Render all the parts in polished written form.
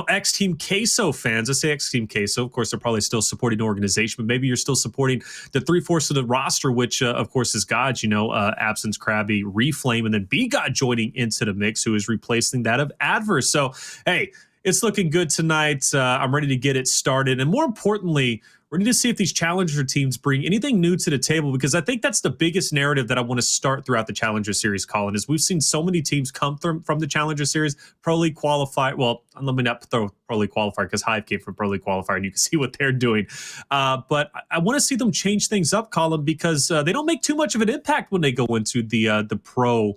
X Team Queso fans. I say X Team Queso. Of course, they're probably still supporting the organization, but maybe you're still supporting the 3/4 of the roster, which, of course, is God, Absenz, Crabyys, Reflame, and then BGod joining into the mix, who is replacing that of Adverse. So, hey, it's looking good tonight. I'm ready to get it started. And more importantly, we need to see if these Challenger teams bring anything new to the table, because I think that's the biggest narrative that I want to start throughout the Challenger Series, Colin, is we've seen so many teams come from the Challenger Series, Pro League qualify. Well, let me not throw Pro League qualifier, because Hive came from Pro League qualifier, and you can see what they're doing. But I want to see them change things up, Colin, because they don't make too much of an impact when they go into the pro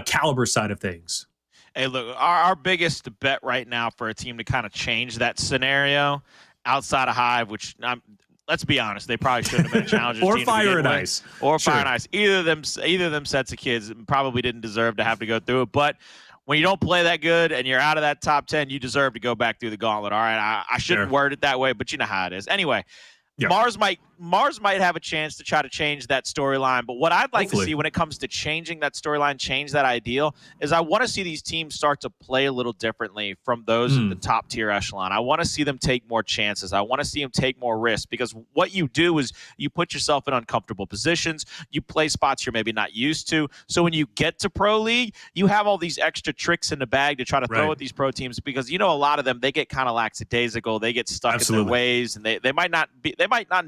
caliber side of things. Hey, look, our biggest bet right now for a team to kind of change that scenario outside of Hive, which let's be honest, they probably shouldn't have been a Challengers or team Fire and Ice. Or Fire and Ice. Either of them sets of kids probably didn't deserve to have to go through it. But when you don't play that good and you're out of that top 10, you deserve to go back through the gauntlet. All right, I shouldn't word it that way, but you know how it is. Anyway, Mars might have a chance to try to change that storyline, but what I'd like to see when it comes to changing that storyline, change that ideal, is I want to see these teams start to play a little differently from those in the top tier echelon. I want to see them take more chances. I want to see them take more risks, because what you do is you put yourself in uncomfortable positions. You play spots you're maybe not used to. So when you get to Pro League, you have all these extra tricks in the bag to try to throw at these pro teams, because a lot of them, they get kind of lackadaisical. They get stuck in their ways, and they might not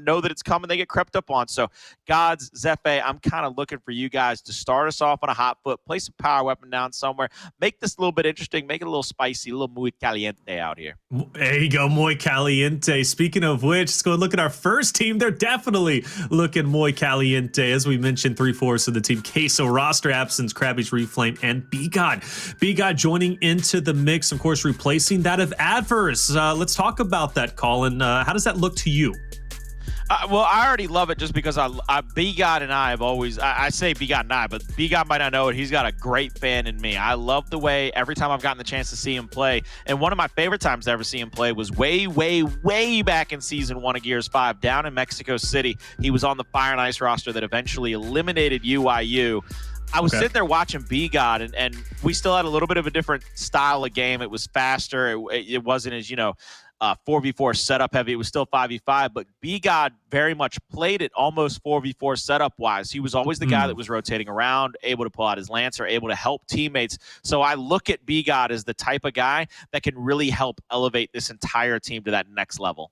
know that it's coming. They get crept up on. So, Gods, Zefe, I'm kind of looking for you guys to start us off on a hot foot, play some power weapon down somewhere, make this a little bit interesting, make it a little spicy, a little muy caliente out here. There you go, muy caliente. Speaking of which, let's go and look at our first team. They're definitely looking muy caliente. As we mentioned, 3/4 of the team Queso roster, Absenz, Crabyys, Reflame, and BGod. BGod joining into the mix, of course, replacing that of Adverse. Let's talk about that, Colin. How does that look to you? Well, I already love it just because BGod and I have always, I say BGod and I, but BGod might not know it. He's got a great fan in me. I love the way every time I've gotten the chance to see him play, and one of my favorite times to ever see him play was way, way, way back in Season 1 of Gears 5 down in Mexico City. He was on the Fire and Ice roster that eventually eliminated UIU. I was sitting there watching BGod, and we still had a little bit of a different style of game. It was faster. It wasn't as, 4v4 setup heavy. It was still 5v5, but BGod very much played it almost 4v4 setup wise. He was always the guy that was rotating around, able to pull out his Lancer, able to help teammates. So I look at BGod as the type of guy that can really help elevate this entire team to that next level.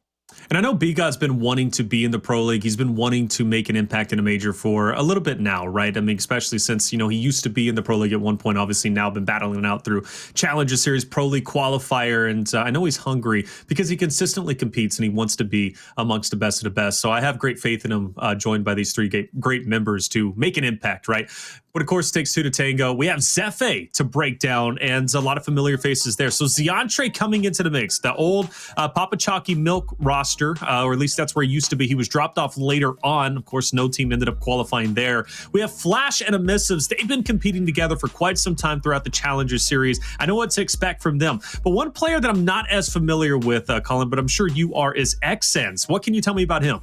And I know BGod's been wanting to be in the Pro League. He's been wanting to make an impact in a major for a little bit now, right? I mean, especially since, he used to be in the Pro League at one point, obviously now been battling out through Challenger Series, Pro League qualifier. And I know he's hungry because he consistently competes and he wants to be amongst the best of the best. So I have great faith in him, joined by these three great members to make an impact, right? But of course, it takes two to tango. We have Zefe to break down, and a lot of familiar faces there. So Zeantre coming into the mix, the old Papa Chalky Milk roster, or at least that's where he used to be. He was dropped off later on. Of course, no team ended up qualifying there. We have Flash and Emissives. They've been competing together for quite some time throughout the Challenger Series. I know what to expect from them. But one player that I'm not as familiar with, Colin, but I'm sure you are, is Exzans. What can you tell me about him?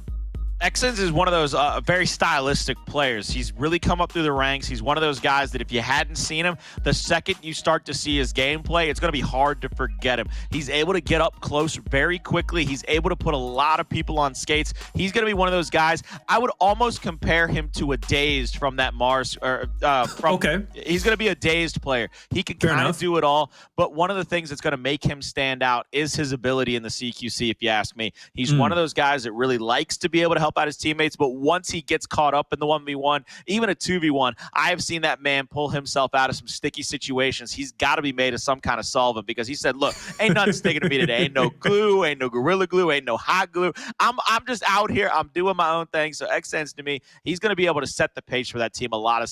Exzans is one of those very stylistic players. He's really come up through the ranks. He's one of those guys that if you hadn't seen him, the second you start to see his gameplay, it's going to be hard to forget him. He's able to get up close very quickly. He's able to put a lot of people on skates. He's going to be one of those guys. I would almost compare him to a Dazed from that Mars. He's going to be a Dazed player. He can kind of do it all, but one of the things that's going to make him stand out is his ability in the CQC, if you ask me. He's one of those guys that really likes to be able to help out his teammates, but once he gets caught up in the 1v1, even a 2v1, I have seen that man pull himself out of some sticky situations. He's got to be made of some kind of solvent, because he said, look, ain't nothing sticking to me today. Ain't no glue, ain't no Gorilla Glue, ain't no hot glue. I'm just out here. I'm doing my own thing. So Exzans, to me, he's going to be able to set the pace for that team a lot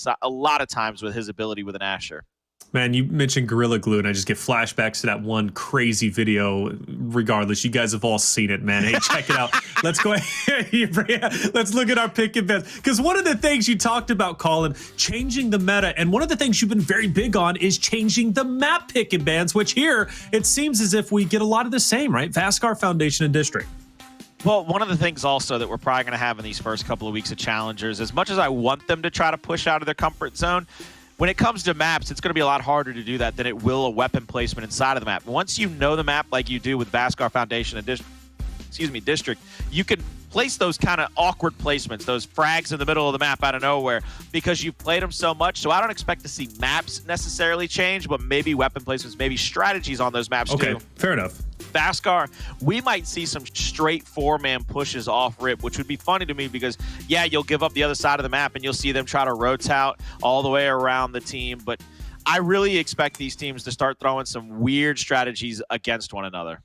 of times with his ability with an Asher. Man, you mentioned Gorilla Glue, and I just get flashbacks to that one crazy video. Regardless, you guys have all seen it, man. Hey, check it out. Let's go ahead. Let's look at our pick and bets. Because one of the things you talked about, Colin, changing the meta, and one of the things you've been very big on is changing the map pick and bans, which here, it seems as if we get a lot of the same, right? Vasgar, Foundation, and District. Well, one of the things also that we're probably going to have in these first couple of weeks of Challengers, as much as I want them to try to push out of their comfort zone, when it comes to maps, it's going to be a lot harder to do that than it will a weapon placement inside of the map. Once you know the map like you do with Vascar Foundation and District, you can place those kind of awkward placements, those frags in the middle of the map out of nowhere, because you've played them so much. So I don't expect to see maps necessarily change, but maybe weapon placements, maybe strategies on those maps too. Okay, fair enough. Vascar, we might see some straight 4-man pushes off rip, which would be funny to me because, yeah, you'll give up the other side of the map and you'll see them try to rotate all the way around the team. But I really expect these teams to start throwing some weird strategies against one another.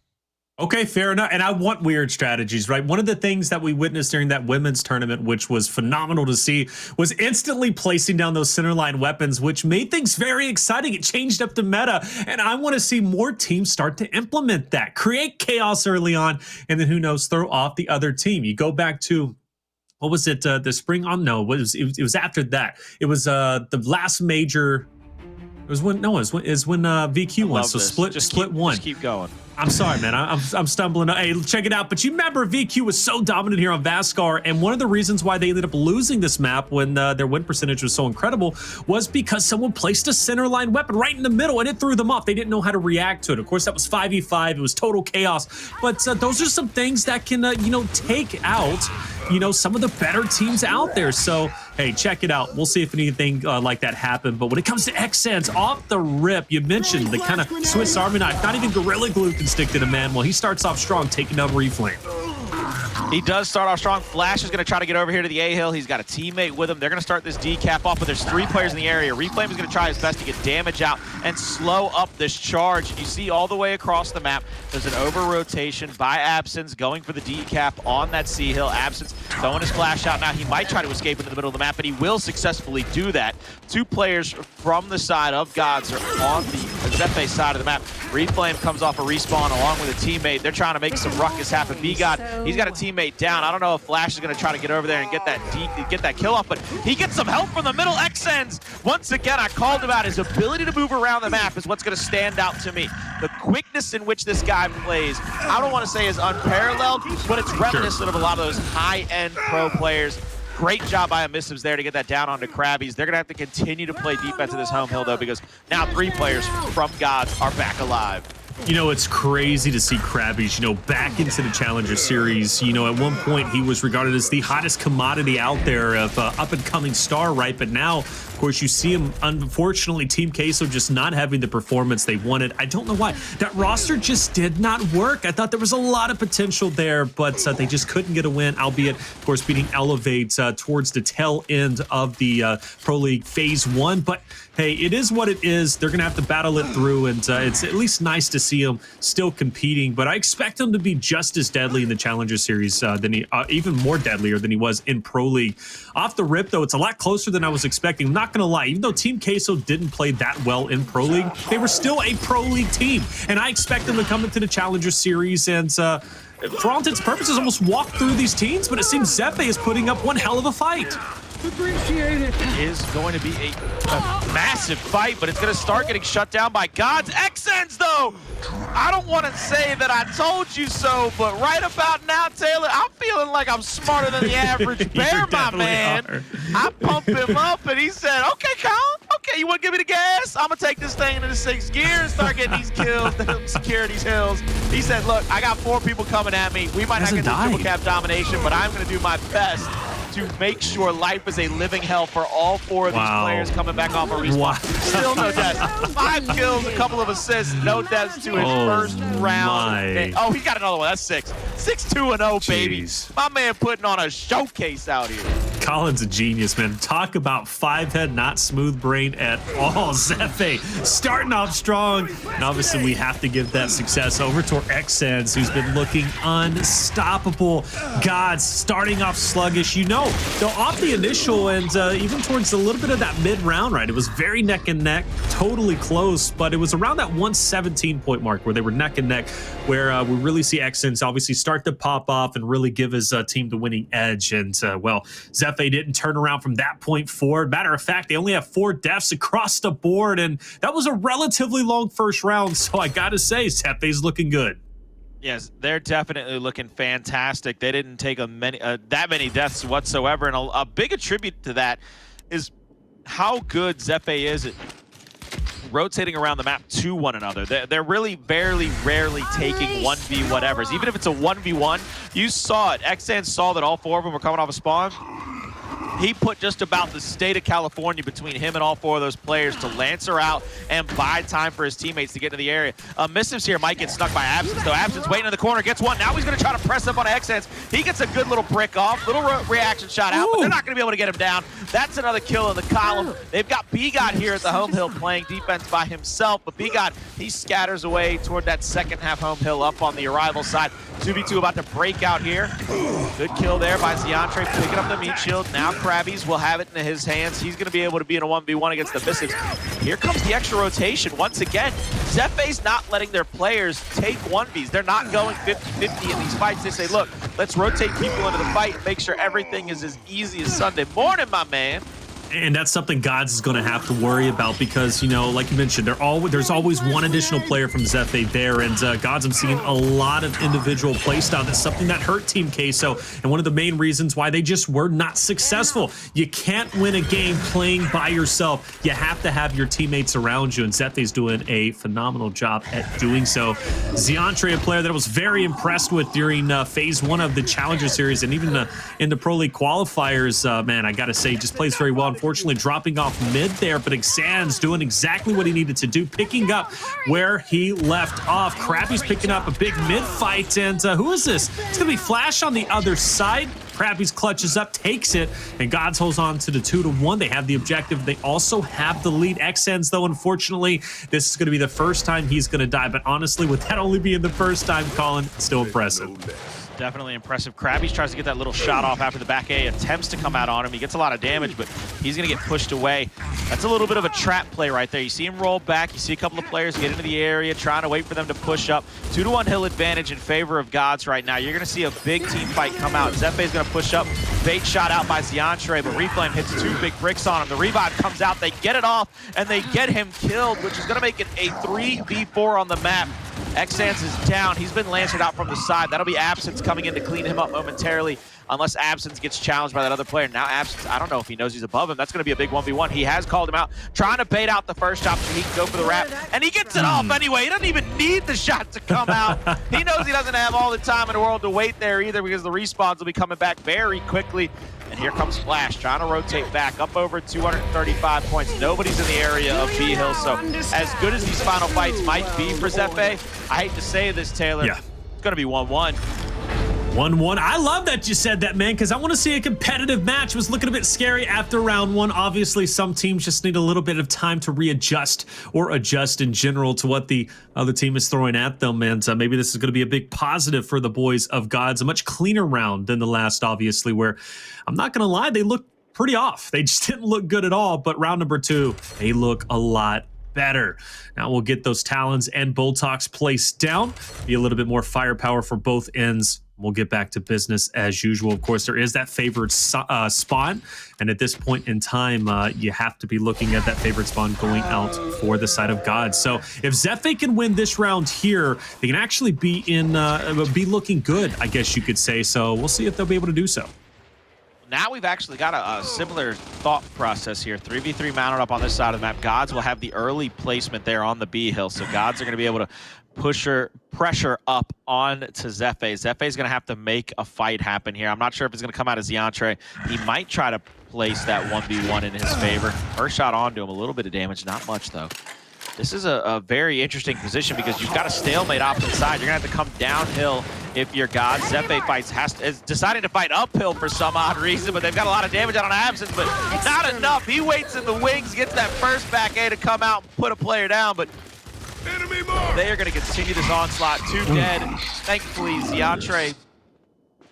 Okay, fair enough. And I want weird strategies, right? One of the things that we witnessed during that women's tournament, which was phenomenal to see, was instantly placing down those centerline weapons, which made things very exciting. It changed up the meta, and I want to see more teams start to implement that, create chaos early on, and then who knows, throw off the other team. You go back to, what was it, the spring on? No, it was after that. It was the last major. It was when VQ won. So split one. Just keep going. I'm sorry, man. I'm stumbling. Hey, check it out. But you remember VQ was so dominant here on Vascar, and one of the reasons why they ended up losing this map when their win percentage was so incredible was because someone placed a centerline weapon right in the middle, and it threw them off. They didn't know how to react to it. Of course, that was 5v5. It was total chaos. But those are some things that can, take out, some of the better teams out there. So, hey, check it out. We'll see if anything like that happened. But when it comes to Exzans, off the rip, you mentioned the kind of Swiss Army knife. Not even Gorilla Glue can stick to the man. Well, he starts off strong, taking down Reflame. He does start off strong. Flash is going to try to get over here to the A-Hill. He's got a teammate with him. They're going to start this decap off, but there's 3 players in the area. Reflame is going to try his best to get damage out and slow up this charge. You see all the way across the map, there's an over-rotation by Absenz going for the decap on that C-Hill. Absenz throwing his flash out now. He might try to escape into the middle of the map, but he will successfully do that. 2 players from the side of Gods are on the Zefe side of the map. Reflame comes off a respawn along with a teammate. They're trying to make some ruckus happen. BGod, he's got a teammate down. I don't know if Flash is going to try to get over there and get that kill off, but he gets some help from the middle. Exzans, once again, I called him out. His ability to move around the map is what's going to stand out to me. The quickness in which this guy plays, I don't want to say is unparalleled, but it's reminiscent of a lot of those high-end pro players. Great job by Emissives there to get that down onto Crabyys. They're going to have to continue to play defense in this home hill, though, because now 3 players from Gods are back alive. It's crazy to see Crabyys, back into the Challenger Series. At one point, he was regarded as the hottest commodity out there of up-and-coming star, right? But now, of course, you see him, unfortunately, Team Queso just not having the performance they wanted. I don't know why. That roster just did not work. I thought there was a lot of potential there, but they just couldn't get a win, albeit, of course, beating Elevate towards the tail end of the Pro League Phase 1. But, hey, it is what it is. They're going to have to battle it through, and it's at least nice to see him still competing, but I expect him to be just as deadly in the Challenger Series than he, even more deadlier than he was in Pro League. Off the rip, though, it's a lot closer than I was expecting. I'm not going to lie, even though Team Queso didn't play that well in Pro League, they were still a Pro League team, and I expect them to come into the Challenger Series and for all intents and purposes, almost walk through these teams, but it seems Zefe is putting up one hell of a fight. Appreciate it. It is going to be a massive fight, but it's going to start getting shut down by Gods. Exzans, though, I don't want to say that I told you so, but right about now, Taylor, I'm feeling like I'm smarter than the average bear, my man. Are. I pumped him up, and he said, okay, Colin, okay, you want to give me the gas? I'm going to take this thing into the 6th gear and start getting these kills, secure these hills. He said, look, I got 4 people coming at me. We might not get the triple cap domination, but I'm going to do my best to make sure life is a living hell for all 4 of these players coming back off a respawn. Wow. Still no deaths. 5 kills, a couple of assists, no deaths to his first round. Oh, he got another one. That's 6. 6-2-0, baby. My man putting on a showcase out here. Colin's a genius, man. Talk about 5-head, not smooth brain at all. Zefe starting off strong. And obviously, we have to give that success over to Exzans, who's been looking unstoppable. Gods starting off sluggish. Though off the initial and even towards a little bit of that mid-round, right? It was very neck and neck, totally close, but it was around that 117-point mark where they were neck and neck, where we really see Exzans obviously start to pop off and really give his team the winning edge. And, well, Zefe didn't turn around from that point forward. Matter of fact, they only have 4 deaths across the board, and that was a relatively long first round, so I gotta say, Zefe's looking good. Yes, they're definitely looking fantastic. They didn't take that many deaths whatsoever, and a big attribute to that is how good Zefe is at rotating around the map to one another. They're really rarely taking 1v whatevers. Even if it's a 1v1, you saw it. Exzans saw that all 4 of them were coming off a spawn. He put just about the state of California between him and all 4 of those players to Lancer out and buy time for his teammates to get into the area. Emissives here might get stuck by Absenz, though. Absenz waiting in the corner, gets one. Now he's going to try to press up on Exzans. He gets a good little brick off, little reaction shot out, but they're not going to be able to get him down. That's another kill in the column. They've got BGod here at the home hill playing defense by himself, but BGod, he scatters away toward that second half home hill up on the arrival side. 2v2 about to break out here. Good kill there by Zeantre, picking up the meat shield. Now Crabyys will have it in his hands. He's going to be able to be in a 1v1 against the Emissives. Here comes the extra rotation. Once again, Zefe's not letting their players take 1vs. They're not going 50-50 in these fights. They say, look, let's rotate people into the fight and make sure everything is as easy as Sunday morning, my man. And that's something Gods is going to have to worry about because, you know, like you mentioned, there's always one additional player from Zefe there. And Gods, I'm seeing a lot of individual playstyle. That's something that hurt Team Queso. And one of the main reasons why they just were not successful. You can't win a game playing by yourself. You have to have your teammates around you. And Zefe's doing a phenomenal job at doing so. Zeantre, a player that I was very impressed with during phase 1 of the Challenger Series and even in the Pro League qualifiers, man, I got to say, just plays very well. Unfortunately, dropping off mid there, but Exzans doing exactly what he needed to do, picking up where he left off. Crabyys picking up a big mid fight, and who is this? It's going to be Flash on the other side. Crabyys clutches up, takes it, and Gods holds on to the 2-1. They have the objective. They also have the lead. Exzans, though, unfortunately, this is going to be the first time he's going to die, but honestly, with that only being the first time, Colin, still impressive. Definitely impressive. Crabyys tries to get that little shot off after the back A, attempts to come out on him. He gets a lot of damage, but he's going to get pushed away. That's a little bit of a trap play right there. You see him roll back. You see a couple of players get into the area, trying to wait for them to push up. 2-1 hill advantage in favor of Gods right now. You're going to see a big team fight come out. Zefe's going to push up. Bait shot out by Zeantre, but Reflame hits 2 big bricks on him. The revive comes out. They get it off, and they get him killed, which is going to make it a 3v4 on the map. Exzans is down. He's been lancered out from the side. That'll be Absenz coming in to clean him up momentarily, unless Absenz gets challenged by that other player. Now Absenz, I don't know if he knows he's above him. That's going to be a big 1v1. He has called him out, trying to bait out the first shot so he can go for the wrap, and he gets it off anyway. He doesn't even need the shot to come out. He knows he doesn't have all the time in the world to wait there either because the respawns will be coming back very quickly. And here comes Flash, trying to rotate back, up over 235 points. Nobody's in the area of B Hill, so as good as these final fights might be for Zefe, I hate to say this, Taylor, it's going to be 1-1. 1-1. I love that you said that, man, because I want to see a competitive match. It was looking a bit scary after round 1. Obviously, some teams just need a little bit of time to readjust or adjust in general to what the other team is throwing at them. And maybe this is going to be a big positive for the boys of Gods. A much cleaner round than the last, obviously, where I'm not going to lie, they look pretty off. They just didn't look good at all. But round number 2, they look a lot better. Now we'll get those Talons and Boltox placed down. Be a little bit more firepower for both ends. We'll get back to business as usual. Of course, there is that favored spawn. And at this point in time, you have to be looking at that favorite spawn going out for the side of God. So if Zefe can win this round here, they can actually be looking good, I guess you could say. So we'll see if they'll be able to do so. Now we've actually got a similar thought process here. 3v3 mounted up on this side of the map. Gods will have the early placement there on the B hill. So Gods are going to be able to pressure up on to Zefe. Zefe's going to have to make a fight happen here. I'm not sure if it's going to come out of Zeantre. He might try to place that 1v1 in his favor. First shot onto him, a little bit of damage, not much though. This is a very interesting position because you've got a stalemate opposite side. You're going to have to come downhill if you're God. Zefe is deciding to fight uphill for some odd reason, but they've got a lot of damage out on Absenz, but not enough. He waits in the wings, gets that first back A to come out and put a player down, but they are going to continue this onslaught. 2 dead. Thankfully, Zeantre,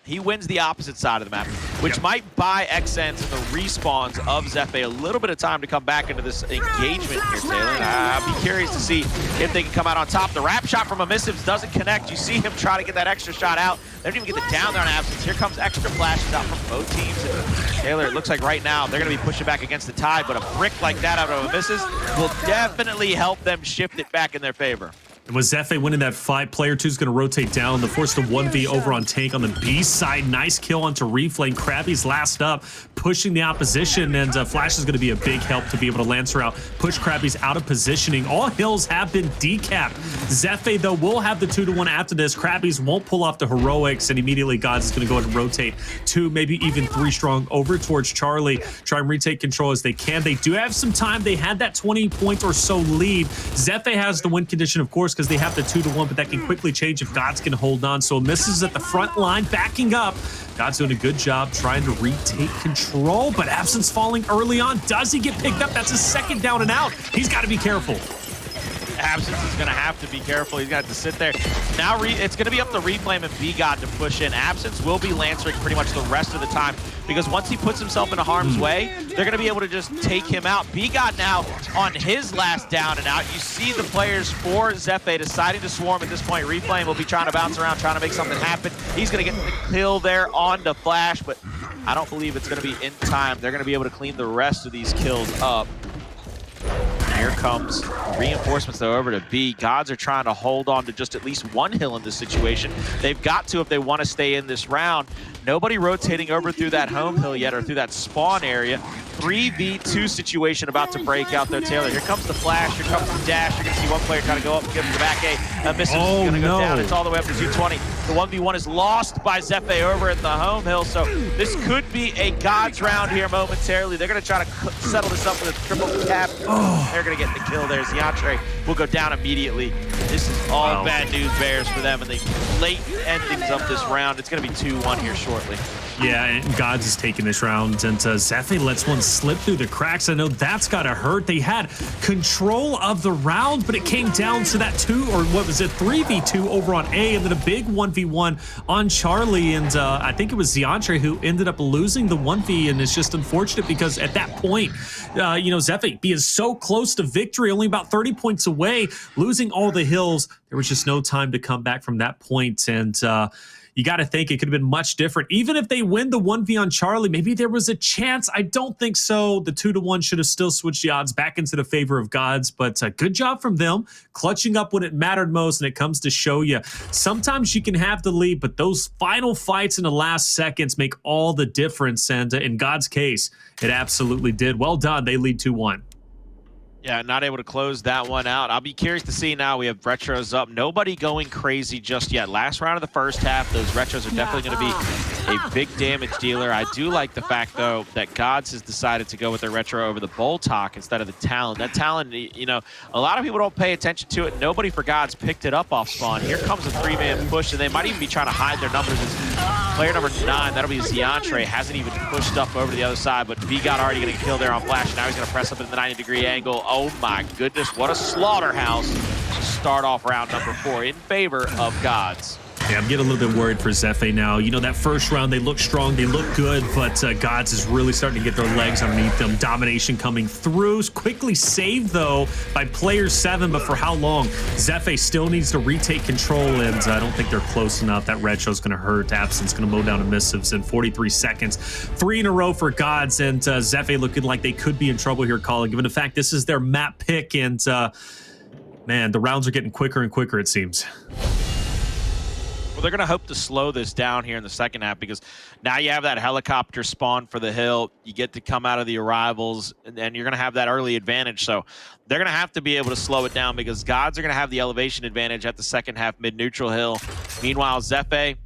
he wins the opposite side of the map, which might buy Exzans and the respawns of Zefe a little bit of time to come back into this engagement here, Taylor. I'll be curious to see if they can come out on top. The wrap shot from Emissives doesn't connect. You see him try to get that extra shot out. They don't even get the down there on Absenz. Here comes extra flashes out from both teams. And Taylor, it looks like right now they're going to be pushing back against the tide, but a brick like that out of Emissives will definitely help them shift it back in their favor. And with Zefe winning that fight, player 2 is going to rotate down. The force to 1v over on tank on the B side. Nice kill onto Reflame. Crabyys last up, pushing the opposition, and Flash is going to be a big help to be able to Lancer out, push Crabyys out of positioning. All hills have been decapped. Zefe, though, will have the 2-1 after this. Crabyys won't pull off the heroics, and immediately Gods is going to go ahead and rotate 2, maybe even 3 strong over towards Charlie. Try and retake control as they can. They do have some time. They had that 20-point or so lead. Zefe has the win condition, of course, because they have the 2-1, but that can quickly change if Gods can hold on. So Emissives at the front line, backing up. God's doing a good job trying to retake control, but Absenz falling early on. Does he get picked up? That's his second down and out. He's got to be careful. Absenz is going to have to be careful. He's got to sit there. Now it's going to be up to Reflame and BGod to push in. Absenz will be lancering pretty much the rest of the time because once he puts himself into harm's way, they're going to be able to just take him out. BGod now on his last down and out. You see the players for Zefe deciding to swarm at this point. Reflame will be trying to bounce around, trying to make something happen. He's going to get the kill there on the Flash, but I don't believe it's going to be in time. They're going to be able to clean the rest of these kills up. Here comes reinforcements, though, over to B. Gods are trying to hold on to just at least one hill in this situation. They've got to if they want to stay in this round. Nobody rotating over through that home hill yet or through that spawn area. 3v2 situation about to break out there, Taylor. Here comes the flash, here comes the dash. You're going to see one player trying to go up and give him the back A. Emissives is going to go down. It's all the way up to 220. The 1v1 is lost by Zefe over at the home hill, so this could be a Gods round here momentarily. They're going to try to settle this up with a triple tap. They're going to get the kill there. Zeantre will go down immediately. This is all bad news bears for them, and the late endings of this round. It's going to be 2-1 here shortly. Yeah, and Gods is taking this round, and Zefe lets one slip through the cracks. I know that's got to hurt. They had control of the round, but it came down to that 3v2 over on A, and then a big 1v1 on Charlie, and I think it was Zeantre who ended up losing the 1v, and it's just unfortunate because at that point, you know, Zefe being so close to victory, only about 30 points away, losing all the hills, there was just no time to come back from that point, and you got to think it could have been much different. Even if they win the 1v on Charlie, maybe there was a chance. I don't think so. The 2-1 should have still switched the odds back into the favor of Gods, but good job from them, clutching up when it mattered most, and it comes to show you. Sometimes you can have the lead, but those final fights in the last seconds make all the difference, and in God's case, it absolutely did. Well done. They lead 2-1. Yeah, not able to close that one out. I'll be curious to see now. We have retros up. Nobody going crazy just yet. Last round of the first half, those retros are definitely going to be a big damage dealer. I do like the fact, though, that Gods has decided to go with their retro over the Boltok instead of the Talon. That Talon, you know, a lot of people don't pay attention to it. Nobody for Gods picked it up off spawn. Here comes a 3-man push, and they might even be trying to hide their numbers. As player number 9, that'll be Zeantre, hasn't even pushed up over to the other side, but BGod already getting a kill there on Flash, and now he's going to press up in the 90-degree angle. Oh my goodness, what a slaughterhouse to start off round number 4 in favor of Gods. Yeah, I'm getting a little bit worried for Zefe now. You know, that first round, they look strong, they look good, but Gods is really starting to get their legs underneath them. Domination coming through. Quickly saved, though, by player 7, but for how long? Zefe still needs to retake control, and I don't think they're close enough. That red show's going to hurt. Absenz going to mow down Emissives in 43 seconds. 3 in a row for Gods, and Zefe looking like they could be in trouble here, Colin, given the fact this is their map pick, and man, the rounds are getting quicker and quicker, it seems. Well, they're going to hope to slow this down here in the second half because now you have that helicopter spawn for the hill. You get to come out of the arrivals, and you're going to have that early advantage. So they're going to have to be able to slow it down because Gods are going to have the elevation advantage at the second half mid-neutral hill. Meanwhile, Zefe,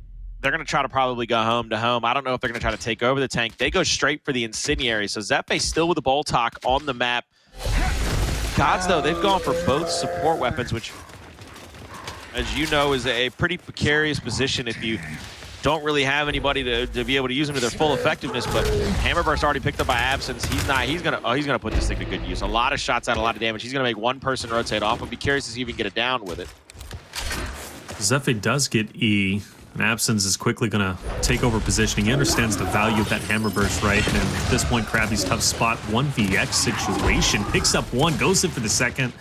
they're going to try to probably go home to home. I don't know if they're going to try to take over the tank. They go straight for the incendiary. So Zefe still with the Boltok on the map. Gods, though, they've gone for both support weapons, which, as you know, is a pretty precarious position if you don't really have anybody to be able to use them to their full effectiveness. But Hammerburst already picked up by Absenz. He's gonna put this thing to good use. A lot of shots out, a lot of damage. He's gonna make one person rotate off. I'll be curious to see if he can get it down with it. Zefe does get E, and Absenz is quickly gonna take over positioning. He understands the value of that Hammerburst, right? And at this point, Crabyys tough spot 1vx situation, picks up one, goes in for the second.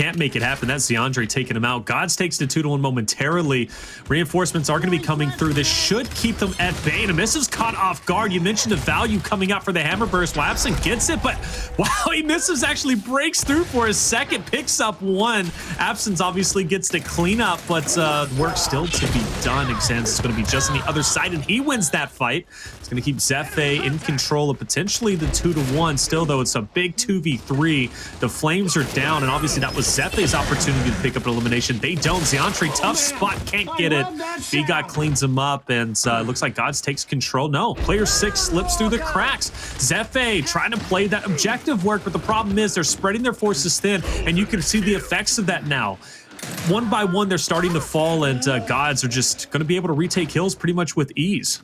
can't make it happen. That's Zeantre taking him out. Gods takes the 2-1 momentarily. Reinforcements are going to be coming through. This should keep them at bay. And Emissives caught off guard. You mentioned the value coming out for the hammer burst. Well, Absenz gets it, but wow, Emissives actually breaks through for a second, picks up one. Absenz obviously gets the cleanup, but work still to be done. Exzans is going to be just on the other side, and he wins that fight. It's going to keep Zefe in control of potentially the 2-1. Still, though, it's a big 2v3. The Flames are down, and obviously that was Zefe's opportunity to pick up an elimination. They don't. Zeantre, tough spot, can't get it. BGod cleans him up, and looks like Gods takes control. No, player 6 slips through the cracks. Zefe trying to play that objective work, but the problem is they're spreading their forces thin, and you can see the effects of that now. One by one, they're starting to fall, and Gods are just going to be able to retake hills pretty much with ease.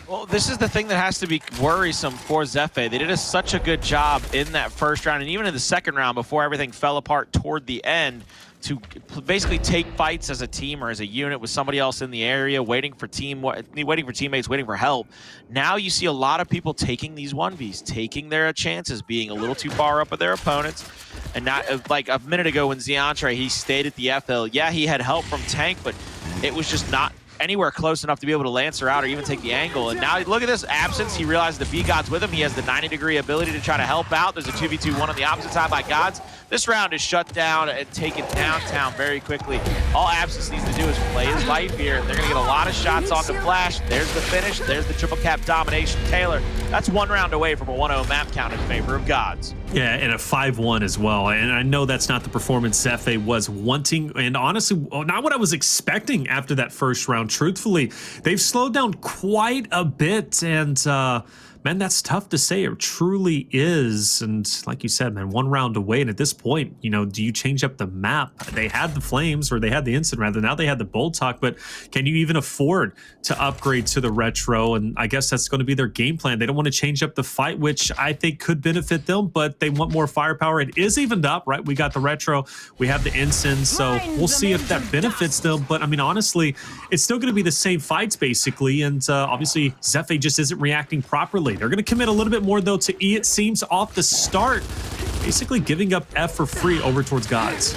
Well, this is the thing that has to be worrisome for Zefe. They did such a good job in that first round, and even in the second round before everything fell apart toward the end, to basically take fights as a team or as a unit with somebody else in the area, waiting for teammates, waiting for help. Now you see a lot of people taking these 1Vs, taking their chances, being a little too far up with their opponents. And not like a minute ago when Zeantre, he stayed at the FL. Yeah, he had help from Tank, but it was just not anywhere close enough to be able to lance her out or even take the angle. And now look at this Absenz. He realized the BGod's with him. He has the 90-degree ability to try to help out. There's a 2v2-1 on the opposite side by Gods. This round is shut down and taken downtown very quickly. All Absenz needs to do is play his life here. They're going to get a lot of shots on the flash. There's the finish. There's the triple cap domination. Taylor, that's one round away from a 1-0 map count in favor of Gods. Yeah, and a 5-1 as well. And I know that's not the performance Zefe was wanting, and honestly, not what I was expecting after that first round. Truthfully, they've slowed down quite a bit, and man, that's tough to say. It truly is. And like you said, man, one round away. And at this point, you know, do you change up the map? They had the Flames, or they had the Instant rather. Now they had the Bold Talk, but can you even afford to upgrade to the Retro? And I guess that's going to be their game plan. They don't want to change up the fight, which I think could benefit them, but they want more firepower. It is evened up, right? We got the Retro, we have the Instant, so we'll see if that benefits them. But I mean, honestly, it's still going to be the same fights basically. And obviously, Zefe just isn't reacting properly. They're going to commit a little bit more, though, to E, it seems, off the start. Basically giving up F for free over towards Gods.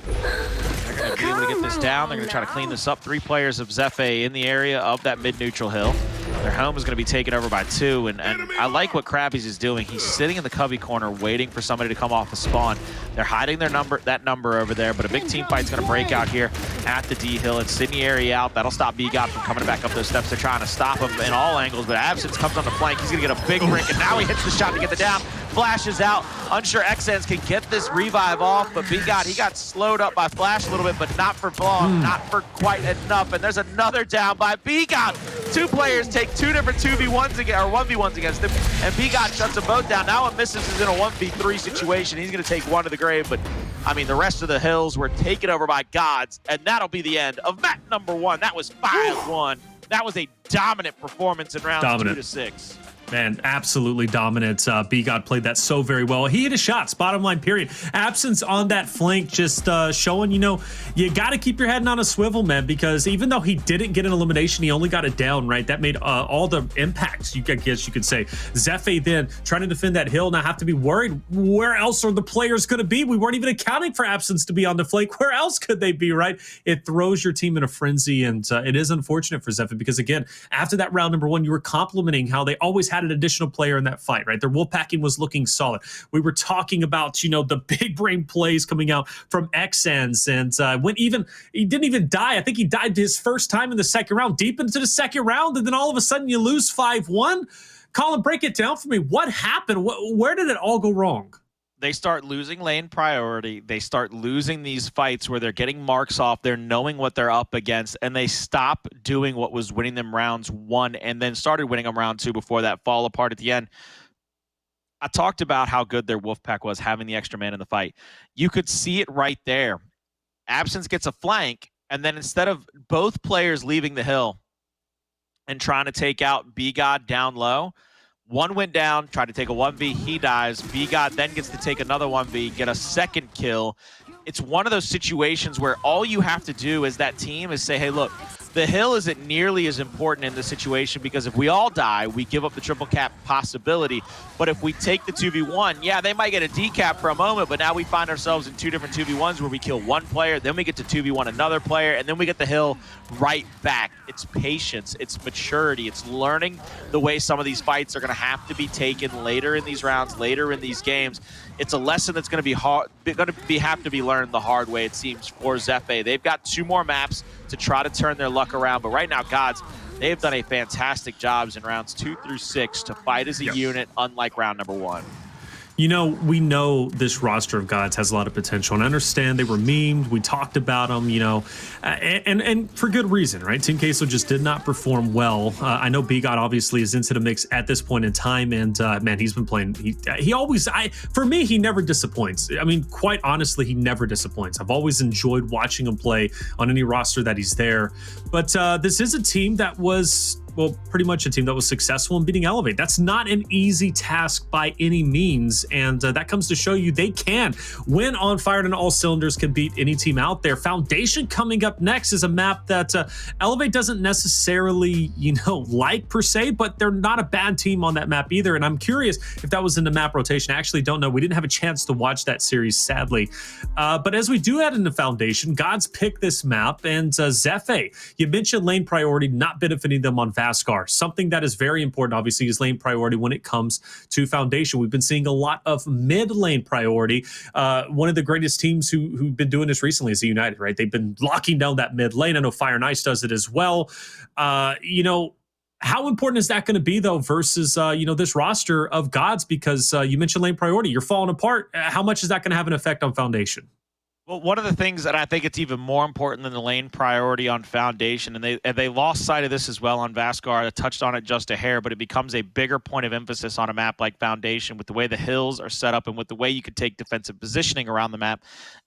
They're going to be able to get this down. They're going to try to clean this up. 3 players of Zefe in the area of that mid-neutral hill. Their home is going to be taken over by 2, and I like what Crabyys is doing. He's sitting in the cubby corner waiting for somebody to come off the spawn. They're hiding that number over there, but a big team fight's going to break out here at the D hill. Incendiary out. That'll stop BGod from coming back up those steps. They're trying to stop him in all angles, but Absenz comes on the flank. He's going to get a big break, and now he hits the shot to get the down. Flashes out. Unsure Exzans can get this revive off, but BGod, he got slowed up by Flash a little bit, but not for long, not for quite enough. And there's another down by BGod. 2 players take 2 different 2v1s against, or 1v1s against him, and BGod shuts them both down. Now Emissives is in a 1v3 situation. He's going to take 1 to the grave, but I mean, the rest of the hills were taken over by Gods, and that'll be the end of map number 1. That was 5-1. That was a dominant performance in rounds 2 to 6. Man, absolutely dominant. BGod played that so very well. He hit his shots, bottom line, period. Absenz on that flank, just showing, you know, you got to keep your head on a swivel, man, because even though he didn't get an elimination, he only got it down, right? That made all the impacts, I guess you could say. Zefe then trying to defend that hill, now have to be worried. Where else are the players going to be? We weren't even accounting for Absenz to be on the flank. Where else could they be, right? It throws your team in a frenzy, and it is unfortunate for Zefe because, again, after that round number 1, you were complimenting how they always had an additional player in that fight, right? Their wolfpacking was looking solid. We were talking about, you know, the big brain plays coming out from Exzans, and he didn't even die. I think he died his first time in the second round, deep into the second round, and then all of a sudden you lose 5-1. Colin, break it down for me. What happened? Where did it all go wrong? They start losing lane priority. They start losing these fights where they're getting marks off. They're knowing what they're up against, and they stop doing what was winning them rounds 1 and then started winning them round 2 before that fall apart at the end. I talked about how good their Wolfpack was having the extra man in the fight. You could see it right there. Absenz gets a flank, and then instead of both players leaving the hill and trying to take out BGod down low, one went down, tried to take a 1v, he dies. BGod then gets to take another 1v, get a second kill. It's one of those situations where all you have to do as that team is say, hey, look, The hill isn't nearly as important in this situation because if we all die, we give up the triple cap possibility. But if we take the 2v1, yeah, they might get a decap for a moment, but now we find ourselves in 2 different 2v1s where we kill one player, then we get to 2v1 another player, and then we get the hill right back. It's patience, it's maturity, it's learning the way some of these fights are going to have to be taken later in these rounds, later in these games. It's a lesson that's going to be hard, have to be learned the hard way, it seems, for Zefe. They've got 2 more maps to try to turn their luck around, but right now, Gods, they've done a fantastic job in rounds 2 through 6 to fight as a unit, unlike round number 1. You know, we know this roster of Gods has a lot of potential, and I understand they were memed. We talked about them, you know, and for good reason, right? Team Queso just did not perform well. I know BGod obviously is into the mix at this point in time, and man, he's been playing. He always, for me, he never disappoints. I mean, quite honestly, he never disappoints. I've always enjoyed watching him play on any roster that he's there. But this is a team that was, well, pretty much a team that was successful in beating Elevate. That's not an easy task by any means, and that comes to show you they can. When on fired on all cylinders, can beat any team out there. Foundation coming up next is a map that Elevate doesn't necessarily, you know, like per se, but they're not a bad team on that map either, and I'm curious if that was in the map rotation. I actually don't know. We didn't have a chance to watch that series, sadly. But as we do head into Foundation, Gods pick this map, and Zefe, you mentioned lane priority not benefiting them on Vascar. Something that is very important, obviously, is lane priority when it comes to Foundation. We've been seeing a lot of mid lane priority. One of the greatest teams who've been doing this recently is the United, right? They've been locking down that mid lane. I know Fire and Ice does it as well. You know, how important is that going to be, though, versus, you know, this roster of Gods? Because you mentioned lane priority. You're falling apart. How much is that going to have an effect on Foundation? Well, one of the things that I think it's even more important than the lane priority on Foundation, and they lost sight of this as well on Vascar. I touched on it just a hair, but it becomes a bigger point of emphasis on a map like Foundation with the way the hills are set up and with the way you could take defensive positioning around the map,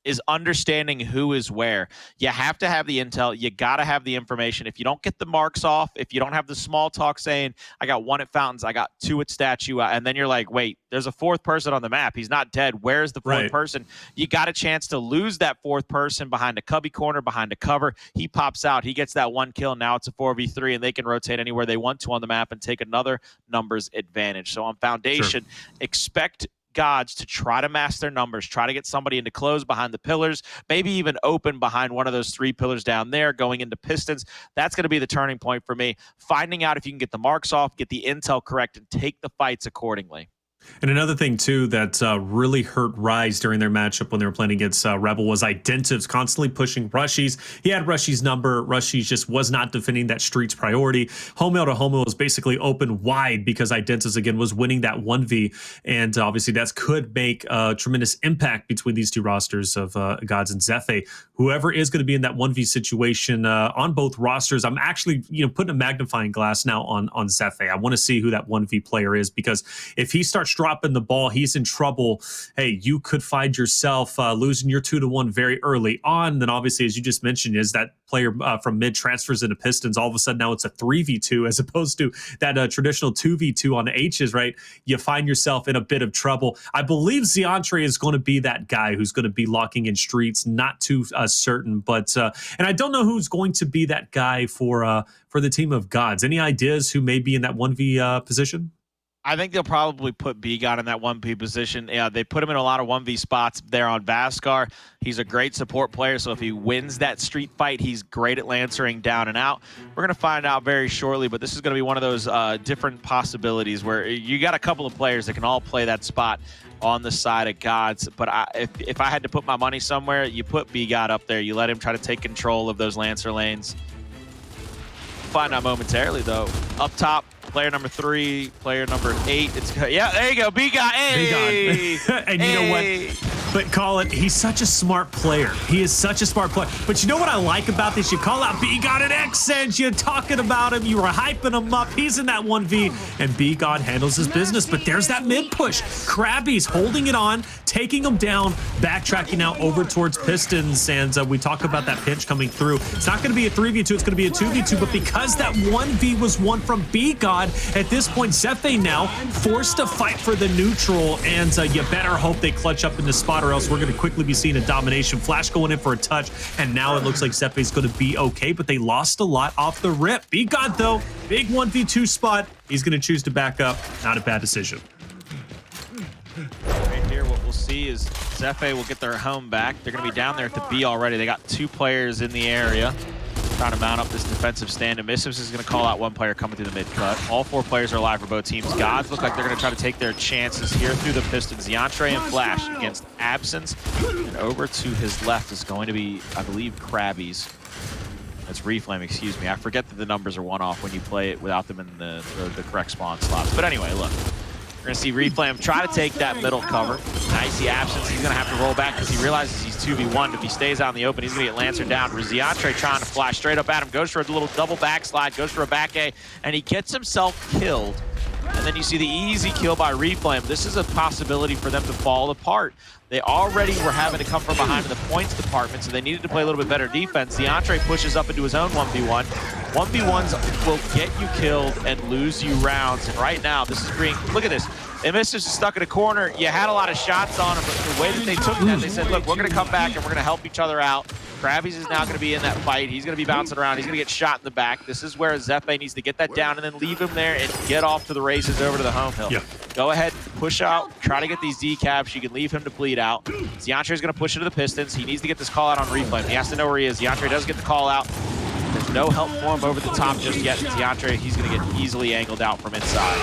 is understanding who is where. You have to have the intel. You got to have the information. If you don't get the marks off, if you don't have the small talk saying, I got 1 at Fountains, I got 2 at Statue, and then you're like, wait, there's a 4th person on the map. He's not dead. Where's the 4th person? You got a chance to lose that 4th person behind a cubby corner, behind a cover. He pops out. He gets that 1 kill. Now it's a 4v3, and they can rotate anywhere they want to on the map and take another numbers advantage. So on Foundation, expect Gods to try to mask their numbers, try to get somebody into close behind the pillars, maybe even open behind one of those 3 pillars down there, going into Pistons. That's going to be the turning point for me. Finding out if you can get the marks off, get the intel correct, and take the fights accordingly. And another thing, too, that really hurt Rise during their matchup when they were playing against Rebel was Identives constantly pushing Rushies. He had Rushies' number. Rushies just was not defending that streets priority. Homo to Homo was basically open wide because Identives, again, was winning that 1v. And obviously that could make a tremendous impact between these two rosters of Gods and Zefe. Whoever is going to be in that 1v situation on both rosters, I'm actually, you know, putting a magnifying glass now on Zefe. I want to see who that 1v player is, because if he starts dropping the ball, he's in trouble. Hey, you could find yourself losing your 2-1 very early on. Then obviously, as you just mentioned, is that player from mid transfers into Pistons, all of a sudden now it's a 3v2 as opposed to that traditional 2v2 on H's, right? You find yourself in a bit of trouble. I believe Zeantre is going to be that guy who's going to be locking in streets, not too certain, but and I don't know who's going to be that guy for the team of Gods. Any ideas who may be in that 1v position? I think they'll probably put BGod in that 1v position. Yeah, they put him in a lot of 1v spots there on Vascar. He's a great support player, so if he wins that street fight, he's great at lancering down and out. We're going to find out very shortly, but this is going to be one of those different possibilities where you got a couple of players that can all play that spot on the side of Gods. But if I had to put my money somewhere, you put BGod up there. You let him try to take control of those Lancer lanes. Find out momentarily, though. Up top, player number 3, player number 8. Yeah, there you go. BGod. Hey. And you know what? But call it, he's such a smart player. He is such a smart player. But you know what I like about this? You call out BGod and Exzans. You're talking about him. You were hyping him up. He's in that 1v, and BGod handles his business. But there's that mid push. Crabyys holding it on, taking them down, backtracking now over towards Pistons, and we talk about that pinch coming through. It's not going to be a 3v2, it's going to be a 2v2, but because that 1v was won from BGod, at this point, Zefe now forced to fight for the neutral, and you better hope they clutch up in the spot, or else we're going to quickly be seeing a domination. Flash going in for a touch, and now it looks like Zefe's going to be okay, but they lost a lot off the rip. BGod, though, big 1v2 spot. He's going to choose to back up. Not a bad decision. Right here, what we'll see is Zefe will get their home back. They're going to be down there at the B already. They got 2 players in the area trying to mount up this defensive stand. Emissives is going to call out 1 player coming through the mid cut. All 4 players are alive for both teams. Gods look like they're going to try to take their chances here through the Pistons. Zeantre and Flash against Absenz. And over to his left is going to be, I believe, Crabyys. That's Reflame, excuse me. I forget that the numbers are 1 off when you play it without them in the correct spawn slots. But anyway, look. We're going to see Reflame try to take that middle cover. Now you see Absenz. He's going to have to roll back because he realizes he's 2v1. If he stays out in the open, he's going to get Lancer down. Zeantre trying to flash straight up at him. Goes for a little double backslide. Goes for a back A. And he gets himself killed. And then you see the easy kill by Reflame. This is a possibility for them to fall apart. They already were having to come from behind in the points department, so they needed to play a little bit better defense. Zeantre pushes up into his own 1v1. 1v1s will get you killed and lose you rounds. And right now, this is being, look at this. Emissives is stuck in a corner. You had a lot of shots on him, but the way that they took that, they said, look, we're going to come back and we're going to help each other out. Crabyys is now going to be in that fight. He's going to be bouncing around. He's going to get shot in the back. This is where Zefe needs to get that down and then leave him there and get off to the races over to the home hill. Yeah. Go ahead, push out, try to get these decaps. You can leave him to bleed out. Zeantre is going to push into the Pistons. He needs to get this call out on Reflame. He has to know where he is. Zeantre does get the call out. There's no help for him over the top just yet. Zeantre, he's going to get easily angled out from inside.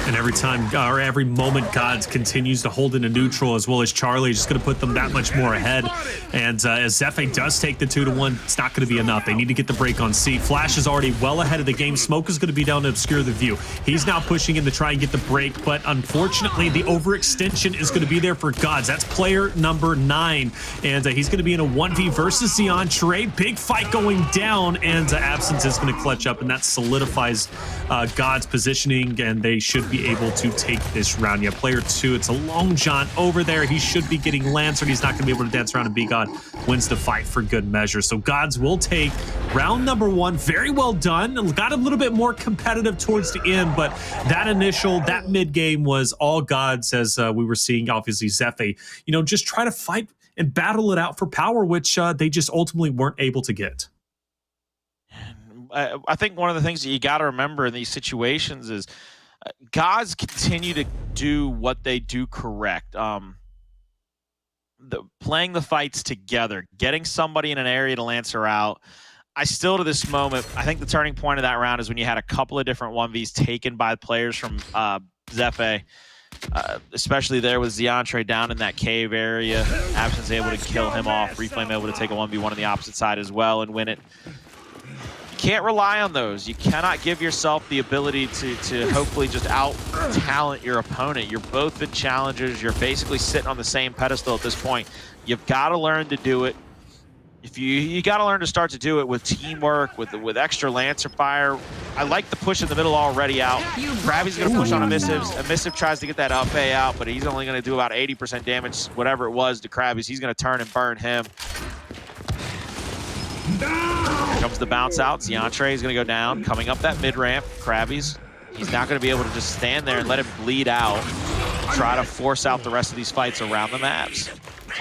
And every time, or every moment, Gods continues to hold in a neutral, as well as Charlie, just going to put them that much more ahead. And as Zefe does take the 2-1, it's not going to be enough. They need to get the break on C. Flash is already well ahead of the game. Smoke is going to be down to obscure the view. He's now pushing in to try and get the break, but unfortunately, the overextension is going to be there for Gods. That's player number 9, and he's going to be in a 1v versus Zeantre. Big fight going down, and Absenz is going to clutch up, and that solidifies God's positioning, and they should be able to take this round. Yeah, player 2, it's a long John over there. He should be getting Lancered. He's not going to be able to dance around, and BGod wins the fight for good measure. So Gods will take round number 1. Very well done. Got a little bit more competitive towards the end, but that mid game was all Gods, as we were seeing, obviously, Zefe, just try to fight and battle it out for power, which they just ultimately weren't able to get. I think one of the things that you got to remember in these situations is Gods continue to do what they do correct. Playing the fights together, getting somebody in an area to Lancer out. I still, to this moment, I think the turning point of that round is when you had a couple of different 1Vs taken by players from Zefe, especially there with Zeantre down in that cave area. Absenz able to kill him off. Reflame able to take a 1v1 on the opposite side as well and win it. Can't rely on those. You cannot give yourself the ability to hopefully just out-talent your opponent. You're both the challengers. You're basically sitting on the same pedestal at this point. You've got to learn to do it. If you got to learn to start to do it with teamwork, with extra Lancer fire. I like the push in the middle already out. Crabyys going to push on Emissives. Emissive tries to get that up A out, but he's only going to do about 80% damage, whatever it was, to Crabyys. He's going to turn and burn him. Here comes the bounce out. Zeantre is going to go down. Coming up that mid-ramp, Crabyys. He's not going to be able to just stand there and let him bleed out. Try to force out the rest of these fights around the maps.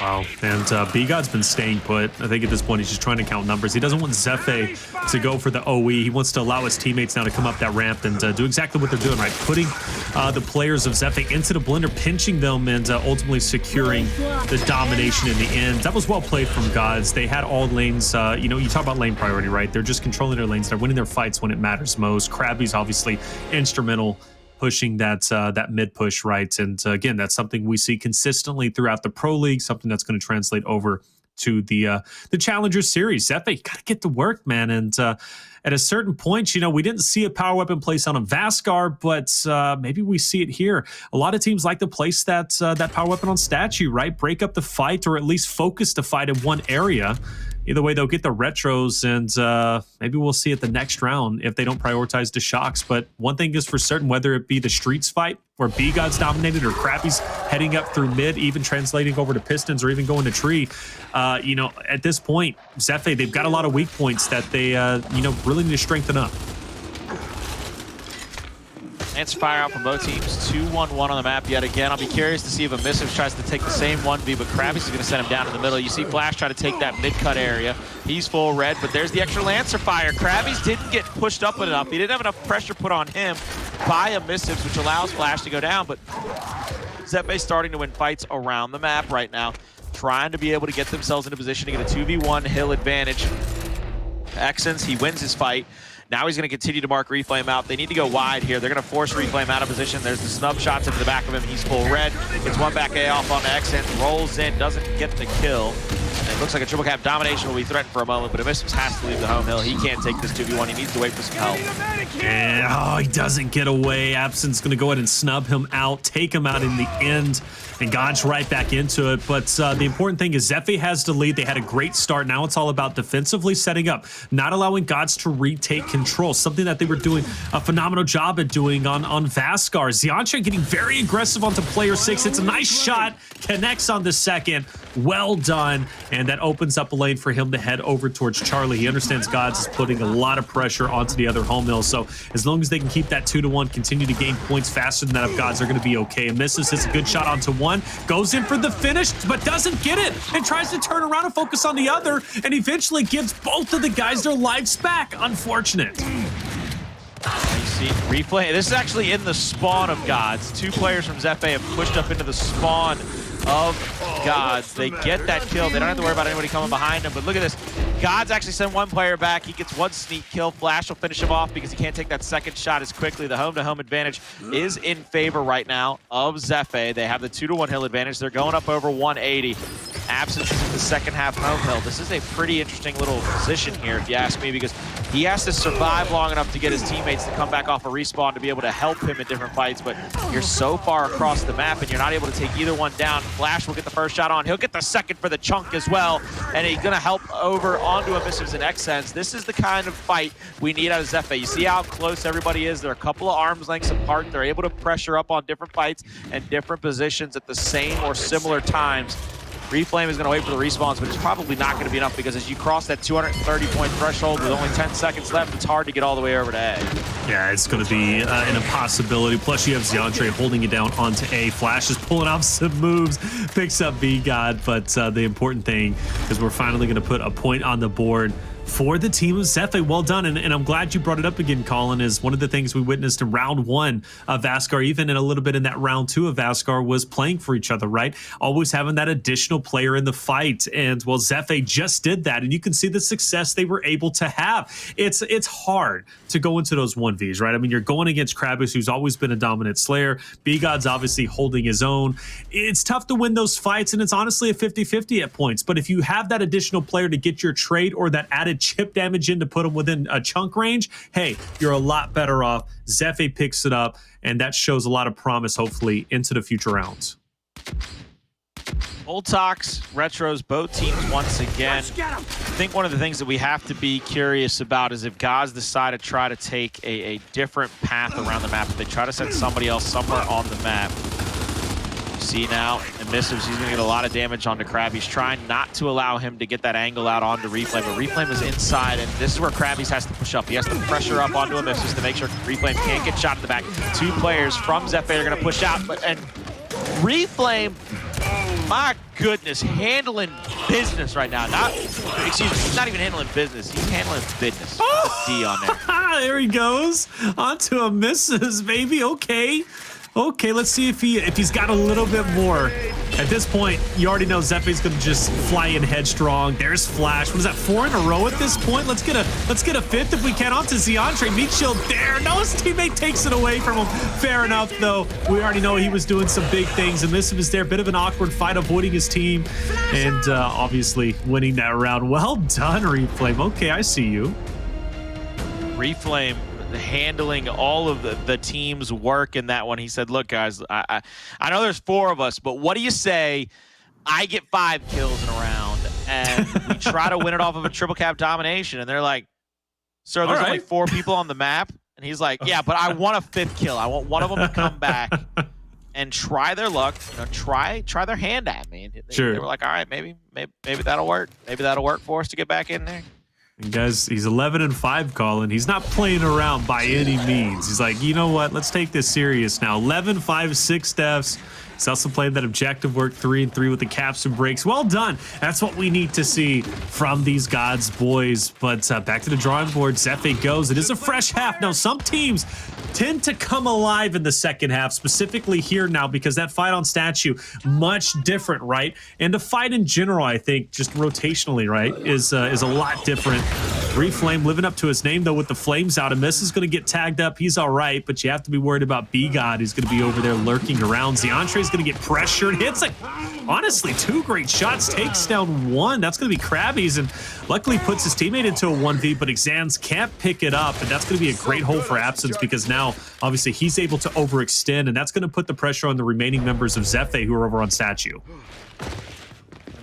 Wow, and BGod's been staying put. I think at this point he's just trying to count numbers. He doesn't want Zefe to go for the OE. He wants to allow his teammates now to come up that ramp and do exactly what they're doing, right? Putting the players of Zefe into the blender, pinching them, and ultimately securing the domination in the end. That was well played from Gods. They had all lanes. You talk about lane priority, right? They're just controlling their lanes. They're winning their fights when it matters most. Crabyys obviously instrumental pushing that mid push, right? And again, that's something we see consistently throughout the Pro League, something that's going to translate over to the Challenger Series. Zefe, got to get to work, man. And at a certain point, we didn't see a power weapon place on a Vasgar, but maybe we see it here. A lot of teams like to place that power weapon on Statue, right? Break up the fight, or at least focus the fight in one area. either way, they'll get the retros, and maybe we'll see it the next round if they don't prioritize the shocks. But one thing is for certain, whether it be the streets fight where BGod's dominated or Crabyys heading up through mid, even translating over to Pistons or even going to Tree, you know, at this point, Zefe, they've got a lot of weak points that they, you know, really need to strengthen up. Lance fire out from both teams. 2-1-1 on the map yet again. I'll be curious to see if Emissives tries to take the same 1v, but Crabyys is going to send him down in the middle. You see Flash try to take that mid-cut area. He's full red, but there's the extra Lancer fire. Crabyys didn't get pushed up enough. He didn't have enough pressure put on him by Emissives, which allows Flash to go down, but Zefe starting to win fights around the map right now, trying to be able to get themselves into position to get a 2v1 hill advantage. Exzans, he wins his fight. Now he's going to continue to mark Reflame out. They need to go wide here. They're going to force Reflame out of position. There's the snub shots into the back of him. He's full red. Gets one back A off on Exzans. Rolls in. Doesn't get the kill. And it looks like a triple cap domination will be threatened for a moment, but Emissives has to leave the home hill. He can't take this 2v1. He needs to wait for some help. And, oh, he doesn't get away. Absenz going to go ahead and snub him out, take him out in the end. And God's right back into it. But the important thing is Zefe has the lead. They had a great start. Now it's all about defensively setting up, not allowing Gods to retake control, something that they were doing a phenomenal job at doing on Vascar. Zeantre getting very aggressive onto player 6. It's a nice shot, connects on the second. Well done. And that opens up a lane for him to head over towards Charlie. He understands Gods is putting a lot of pressure onto the other home hill. So as long as they can keep that 2-1, continue to gain points faster than that of Gods, they're going to be okay. Emissives hits a good shot onto one, goes in for the finish, but doesn't get it, and tries to turn around and focus on the other, and eventually gives both of the guys their lives back. Unfortunate. You see, Reflame. This is actually in the spawn of Gods. Two players from Zefe have pushed up into the spawn of Gods. They get that kill. They don't have to worry about anybody coming behind them, but look at this. Gods actually send one player back. He gets one sneak kill. Flash will finish him off because he can't take that second shot as quickly. The home-to-home advantage is in favor right now of Zefe. They have the 2-1 hill advantage. They're going up over 180. Absenz is in the second half home hill. This is a pretty interesting little position here, if you ask me, because he has to survive long enough to get his teammates to come back off a respawn to be able to help him in different fights, but you're so far across the map and you're not able to take either one down. Flash will get the first shot on. He'll get the second for the chunk as well, and he's going to help over onto Emissives and Exzans. This is the kind of fight we need out of Zefe. You see how close everybody is. They're a couple of arms lengths apart. They're able to pressure up on different fights and different positions at the same or similar times. Reflame is going to wait for the respawns, but it's probably not going to be enough because as you cross that 230-point threshold with only 10 seconds left, it's hard to get all the way over to A. Yeah, it's going to be an impossibility. Plus, you have Zeantre holding it down onto A. Flash is pulling off some moves, picks up BGod, but the important thing is we're finally going to put a point on the board for the team of Zefe. Well done, and I'm glad you brought it up again, Colin, is one of the things we witnessed in round 1 of Vascar, even in a little bit in that round 2 of Vascar, was playing for each other, right? Always having that additional player in the fight, and well, Zefe just did that, and you can see the success they were able to have. It's hard to go into those 1Vs, right? I mean, you're going against Crabyys, who's always been a dominant slayer. BGod's obviously holding his own. It's tough to win those fights, and it's honestly a 50-50 at points, but if you have that additional player to get your trade or that added chip damage in to put them within a chunk range, hey, you're a lot better off. Zefe picks it up, and that shows a lot of promise, hopefully, into the future rounds. Voltox, Retros, both teams once again. I think one of the things that we have to be curious about is if Gods decide to try to take a different path around the map, if they try to send somebody else somewhere on the map. See now, Emissives, he's going to get a lot of damage onto Crabyys, trying not to allow him to get that angle out onto Reflame, but Reflame is inside, and this is where Crabyys has to push up. He has to pressure up onto Emissives to make sure Reflame can't get shot in the back. Two players from Zefe are going to push out, and Reflame, my goodness, handling business right now. Excuse me, he's not even handling business, he's handling business. Oh! D on there. There he goes, onto Emissives, baby, okay. Okay, let's see if he's got a little bit more. At this point, you already know Zefe's gonna just fly in headstrong. There's Flash. What is that, 4 in a row at this point? Let's get a fifth if we can. On to Zeantre. Meat shield there. No, his teammate takes it away from him. Fair enough, though. We already know he was doing some big things. Emissives is there. Bit of an awkward fight, avoiding his team, and obviously winning that round. Well done, Reflame. Okay, I see you. Reflame handling all of the team's work in that one. He said, look, guys, I know there's 4 of us, but what do you say I get 5 kills in a round and we try to win it off of a triple cap domination. And they're like, sir, there's only 4 people on the map. And he's like, yeah, but I want a 5th kill. I want one of them to come back and try their luck, you know, try their hand at me. And they were like, all right, maybe that'll work. Maybe that'll work for us to get back in there. And guys, he's 11-5, Colin. He's not playing around by any means. He's like, you know what? Let's take this serious now. 11-5, 6 deaths. He's also playing that objective work 3-3 with the caps and breaks. Well done. That's what we need to see from these gods, boys. But back to the drawing board. Zefe goes. It is a fresh half. Now, some teams tend to come alive in the second half, specifically here now, because that fight on statue, much different, right? And the fight in general, I think, just rotationally, right, is a lot different. Reflame living up to his name, though, with the flames out. Emissives is going to get tagged up. He's all right, but you have to be worried about BGod, who's going to be over there lurking around. Zeantre is going to get pressured. Hits, like, honestly, 2 great shots. Takes down 1. That's going to be Crabyys, and luckily puts his teammate into a 1v, but Exzans can't pick it up, and that's going to be a great hole for Absenz, because now, obviously, he's able to overextend, and that's going to put the pressure on the remaining members of Zefe, who are over on statue.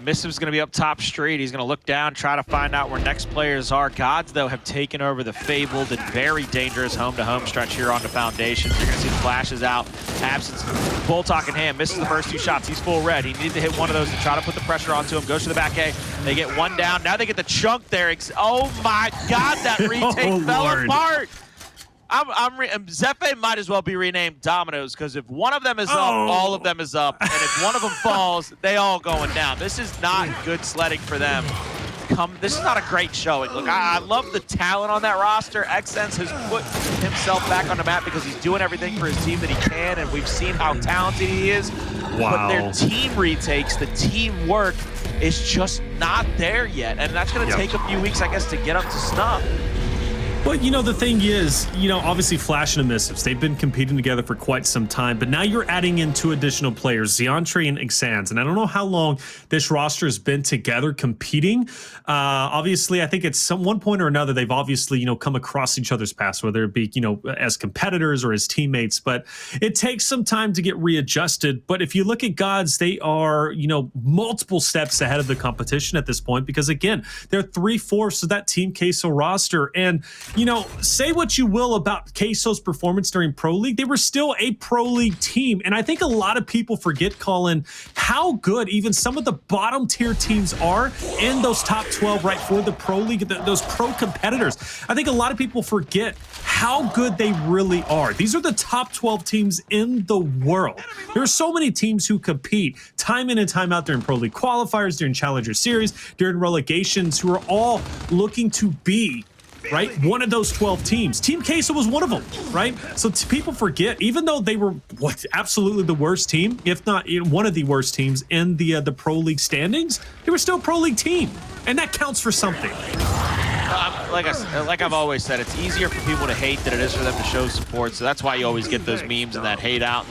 Emissives going to be up top straight. He's going to look down, try to find out where next players are. Gods, though, have taken over the fabled and very dangerous home-to-home stretch here on the foundation. You're going to see the flashes out. Absenz, Bulltalk in hand, misses the first 2 shots. He's full red. He needed to hit one of those to try to put the pressure onto him. Goes to the back A. They get 1 down. Now they get the chunk there. Oh, my God, that retake fell apart. Zefe might as well be renamed Dominoes, because if one of them is up, all of them is up. And if one of them falls, they all going down. This is not good sledding for them. This is not a great showing. Look, I love the talent on that roster. Exzans has put himself back on the map because he's doing everything for his team that he can, and we've seen how talented he is. But their team retakes, the teamwork is just not there yet. And that's going to take a few weeks, I guess, to get up to snuff. But, you know, the thing is, you know, obviously Flash and Emissives, they've been competing together for quite some time, but now you're adding in 2 additional players, Zeantre and Exzans, and I don't know how long this roster has been together competing. Obviously, I think at one point or another, they've obviously, you know, come across each other's paths, whether it be, you know, as competitors or as teammates, but it takes some time to get readjusted. But if you look at Gods, they are, you know, multiple steps ahead of the competition at this point, because again, they're 3/4 of that Team Queso roster. And you know, say what you will about Queso's performance during Pro League, they were still a Pro League team. And I think a lot of people forget, Colin, how good even some of the bottom tier teams are in those top 12, right, for the Pro League, those pro competitors. I think a lot of people forget how good they really are. These are the top 12 teams in the world. There are so many teams who compete time in and time out during Pro League qualifiers, during Challenger Series, during relegations, who are all looking to be right, one of those 12 teams. Team Queso was one of them, right? So people forget, even though they were absolutely the worst team, if not one of the worst teams in the Pro League standings, they were still a Pro League team, and that counts for something. Like I've always said, it's easier for people to hate than it is for them to show support. So that's why you always get those memes and that hate out.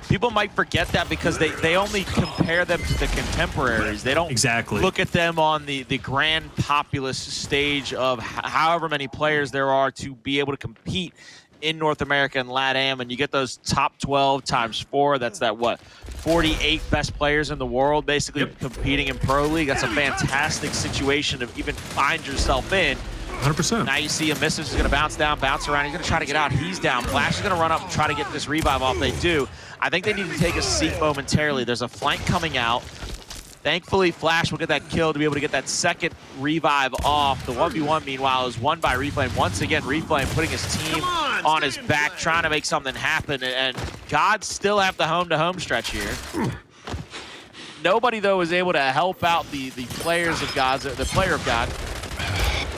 People might forget that because they only compare them to the contemporaries. They don't look at them on the grand populous stage of however many players there are to be able to compete in North America and LATAM. And you get those top 12 times 4. That's 48 best players in the world basically competing in Pro League. That's a fantastic situation to even find yourself in. 100%. Now you see Emissives is going to bounce down, bounce around. He's going to try to get out. He's down. Flash is going to run up and try to get this revive off. They do. I think they need to take a seat momentarily. There's a flank coming out. Thankfully, Flash will get that kill to be able to get that second revive off. The 1v1, meanwhile, is won by Reflame. Once again, Reflame putting his team on his back, trying to make something happen. And Gods still have the home-to-home stretch here. Nobody, though, is able to help out the players of Gods, the player of God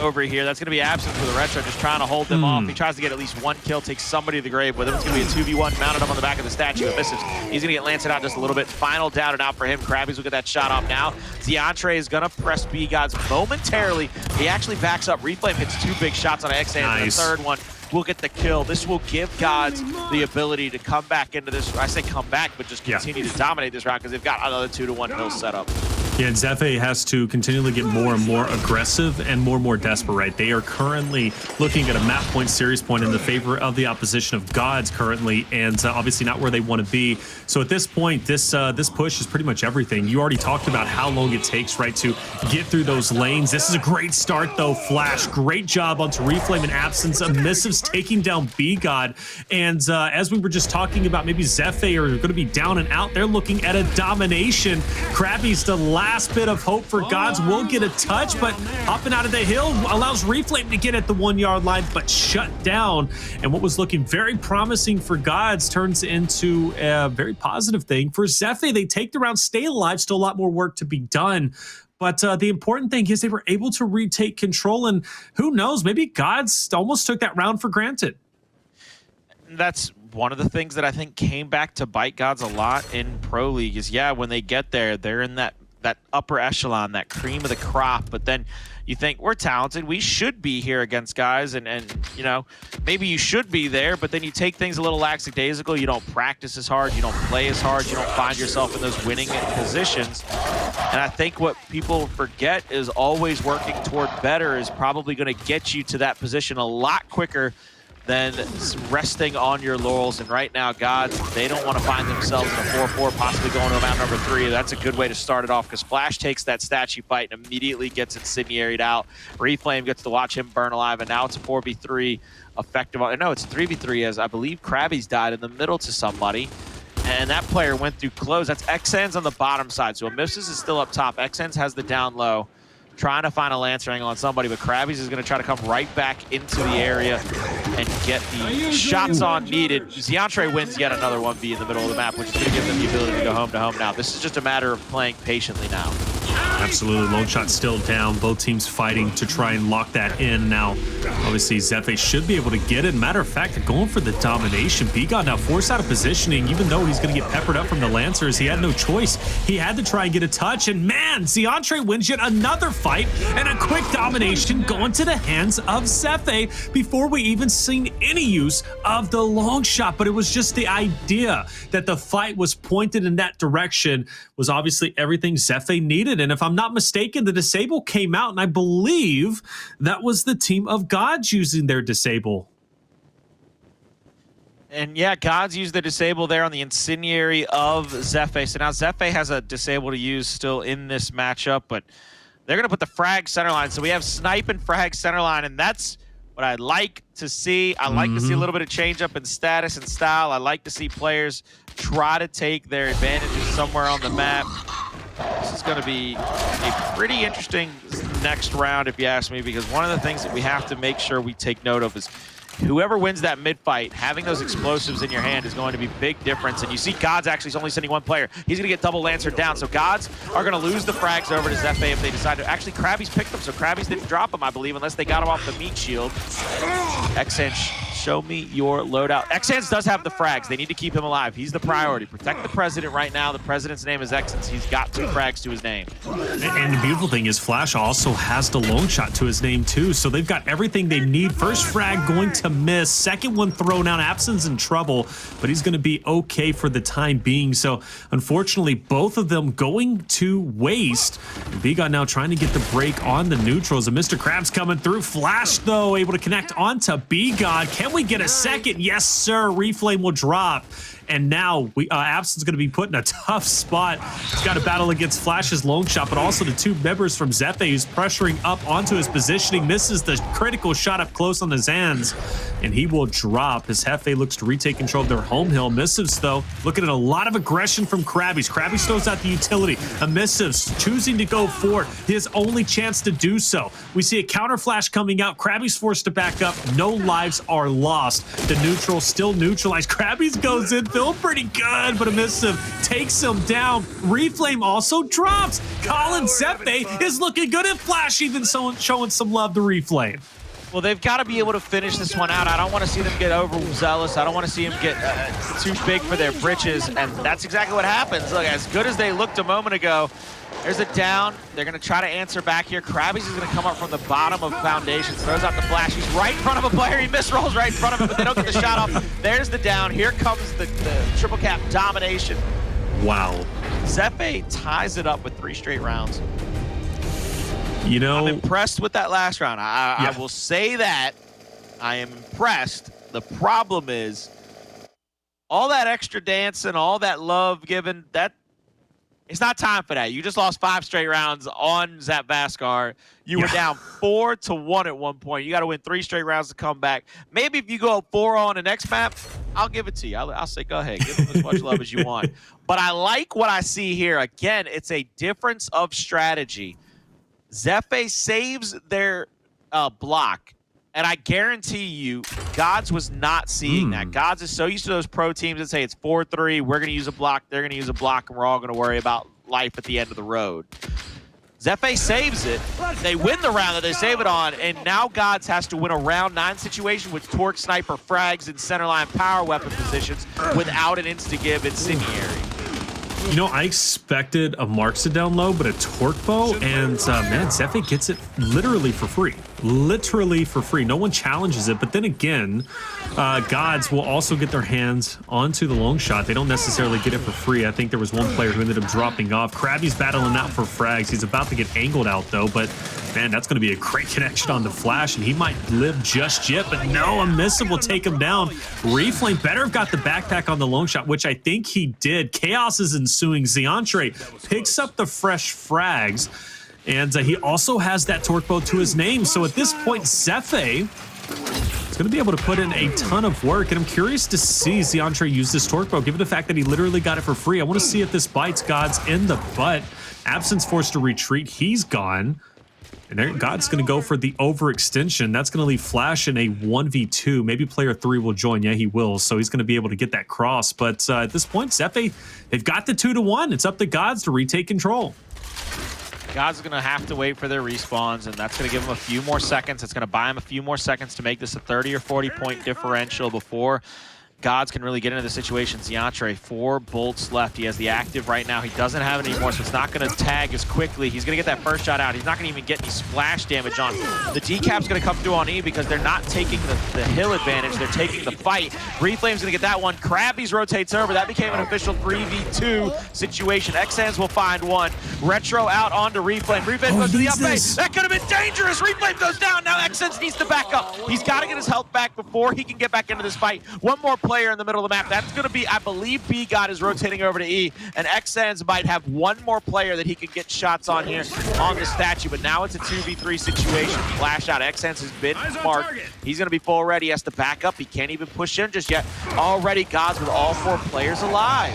over here. That's going to be Absenz for the Retro, just trying to hold them off. He tries to get at least 1 kill, takes somebody to the grave with him. It's going to be a 2v1 mounted up on the back of the statue. Emissives. He's going to get lanced out just a little bit. Final down and out for him. Crabyys will get that shot off now. Zeantre is going to press BGods momentarily. He actually backs up. Reflame hits 2 big shots on Exzans, and the third one will get the kill. This will give Gods the ability to come back into this. I say come back, but just continue to dominate this round because they've got another 2-to-1 hill set up. Yeah, and Zefe has to continually get more and more aggressive and more desperate, right? They are currently looking at a map point, series point in the favor of the opposition of Gods currently, and obviously not where they want to be. So at this point, this push is pretty much everything. You already talked about how long it takes, right, to get through those lanes. This is a great start, though. Flash, great job onto Reflame and Absenz. Emissives taking down BGod. And as we were just talking about, maybe Zefe are going to be down and out. They're looking at a domination. Crabyys, the last bit of hope for Gods, will get a touch, but hopping out of the hill allows Reflame to get at the 1 yard line, but shut down. And what was looking very promising for Gods turns into a very positive thing for Zefe. They take the round, stay alive, still a lot more work to be done. But the important thing is they were able to retake control, and who knows, maybe Gods almost took that round for granted. That's one of the things that I think came back to bite Gods a lot in Pro League is, yeah, when they get there, they're in that upper echelon, that cream of the crop, but then you think, we're talented, we should be here against guys, and you know, maybe you should be there, but then you take things a little lackadaisical, you don't practice as hard, you don't play as hard, you don't find yourself in those winning positions. And I think what people forget is always working toward better is probably going to get you to that position a lot quicker than resting on your laurels. And right now, Gods, they don't want to find themselves in a 4-4, possibly going to round number 3. That's a good way to start it off, because Flash takes that statue fight and immediately gets incendiaried out. Reflame gets to watch him burn alive, and now it's a 4v3 effective. No, it's a 3v3, as I believe Crabyys died in the middle to somebody. And that player went through close. That's Exzans on the bottom side. So Emissives is still up top. Exzans has the down low, trying to find a Lancer angle on somebody, but Crabyys is going to try to come right back into the area and get the shots on needed. Zeantre wins yet another 1v in the middle of the map, which is going to give them the ability to go home now. This is just a matter of playing patiently now. Absolutely. Long shot still down. Both teams fighting to try and lock that in. Now, obviously, Zefe should be able to get it. Matter of fact, they're going for the domination. BGod now forced out of positioning, even though he's going to get peppered up from the Lancers. He had no choice. He had to try and get a touch. And man, Zeantre wins yet another fight, and a quick domination going to the hands of Zefe before we even seen any use of the long shot. But it was just the idea that the fight was pointed in that direction was obviously everything Zefe needed. And if I'm not mistaken, the disable came out, and I believe that was the team of Gods using their disable. And yeah, Gods used the disable there on the incendiary of Zefe. So now Zefe has a disable to use still in this matchup, but they're going to put the frag center line. So we have snipe and frag center line, and that's what I'd like to see. I like to see a little bit of change up in status and style. I like to see players try to take their advantages somewhere on the map. This is going to be a pretty interesting next round, if you ask me, because one of the things that we have to make sure we take note of is whoever wins that mid-fight, having those explosives in your hand is going to be a big difference. And you see Gods actually only sending one player. He's going to get double Lancer down. So Gods are going to lose the frags over to Zefe if they decide to. Actually, Crabyys picked them, so Crabyys didn't drop them, I believe, unless they got him off the meat shield. Exzans, show me your loadout. Exzans does have the frags. They need to keep him alive. He's the priority. Protect the president right now. The president's name is Exzans. He's got 2 frags to his name. And the beautiful thing is Flash also has the long shot to his name too. So they've got everything they need. First frag going to miss. Second one thrown out. Absenz in trouble, but he's going to be okay for the time being. So unfortunately, both of them going to waste. BGod now trying to get the break on the neutrals. And Mr. Krabs coming through. Flash, though, able to connect onto BGod. Can we get a second? Yes, sir. Reflame will drop. And now Absenz is going to be put in a tough spot. He's got to battle against Flash's long shot, but also the 2 members from Zefe who's pressuring up onto his positioning. Misses the critical shot up close on the Zans, and he will drop as Zefe looks to retake control of their home hill. Emissives, though, looking at a lot of aggression from Crabyys. Crabyys throws out the utility. Emissives choosing to go forward, his only chance to do so. We see a counter flash coming out. Crabyys forced to back up. No lives are lost. The neutral still neutralized. Crabyys goes in, feeling pretty good, but Emissive takes him down. Reflame also drops. Colin Zefe is looking good at Flash, even showing some love to Reflame. Well, they've got to be able to finish this one out. I don't want to see them get overzealous. I don't want to see them get too big for their britches, and that's exactly what happens. Look, as good as they looked a moment ago, there's a down. They're going to try to answer back here. Crabyys is going to come up from the bottom of Foundation, throws out the flash. He's right in front of a player. He misrolls right in front of him, but they don't get the shot off. There's the down. Here comes the triple cap domination. Wow. Zefe ties it up with 3 straight rounds. You know, I'm impressed with that last round. I will say that I am impressed. The problem is all that extra dancing, all that love given, it's not time for that. You just lost 5 straight rounds on Zefe Vascar. You were down 4-1 at one point. You got to win 3 straight rounds to come back. Maybe if you go 4-0 on the next map, I'll give it to you. I'll say, go ahead. Give them as much love as you want. But I like what I see here. Again, it's a difference of strategy. Zefe saves their block. And I guarantee you, Gods was not seeing that. Gods is so used to those pro teams that say it's 4-3, we're going to use a block, they're going to use a block, and we're all going to worry about life at the end of the road. Zefe saves it. They win the round that they save it on, and now Gods has to win a round 9 situation with Torque Sniper frags in centerline power weapon positions without an insta-give incendiary. You know, I expected a Markset down low, but a Torque Bow, and man, Zefe gets it literally for free. Literally for free. No one challenges it, but then again, Gods will also get their hands onto the long shot. They don't necessarily get it for free. I think there was one player who ended up dropping off. Crabyys battling out for frags. He's about to get angled out, though, but man, that's going to be a great connection on the flash, and he might live just yet, but no, Emissives will take him down. Reflame better have got the backpack on the long shot, which I think he did. Chaos is ensuing. Zeantre picks up the fresh frags, and he also has that Torque Bow to his name. So at this point, Zefe is going to be able to put in a ton of work, and I'm curious to see Zeantre use this Torque Bow, given the fact that he literally got it for free. I want to see if this bites Gods in the butt. Absenz forced to retreat. He's gone. And there, God's going to go for the overextension. That's going to leave Flash in a 1v2. Maybe player 3 will join. Yeah, he will. So he's going to be able to get that cross. But at this point, Zefe, they've got the 2-1. It's up to Gods to retake control. Gods are going to have to wait for their respawns, and that's going to give them a few more seconds. It's going to buy them a few more seconds to make this a 30 or 40 point differential before Gods can really get into the situation. Zeantre, 4 bolts left. He has the active right now. He doesn't have it anymore, so it's not going to tag as quickly. He's going to get that first shot out. He's not going to even get any splash damage on. The decap's going to come through on E because they're not taking the hill advantage. They're taking the fight. Reflame's going to get that one. Crabyys rotates over. That became an official 3v2 situation. Exzans will find one. Retro out onto Reflame. Reflame goes to the up base. That could have been dangerous. Reflame goes down. Now Exzans needs to back up. He's got to get his health back before he can get back into this fight. One more player in the middle of the map. That's going to be, I believe, BGod is rotating over to E, and Exzans might have one more player that he could get shots on here on the statue, but now it's a 2v3 situation. Flash out. Exzans has been marked. He's going to be full ready. He has to back up. He can't even push in just yet. Already Gods with all 4 players alive.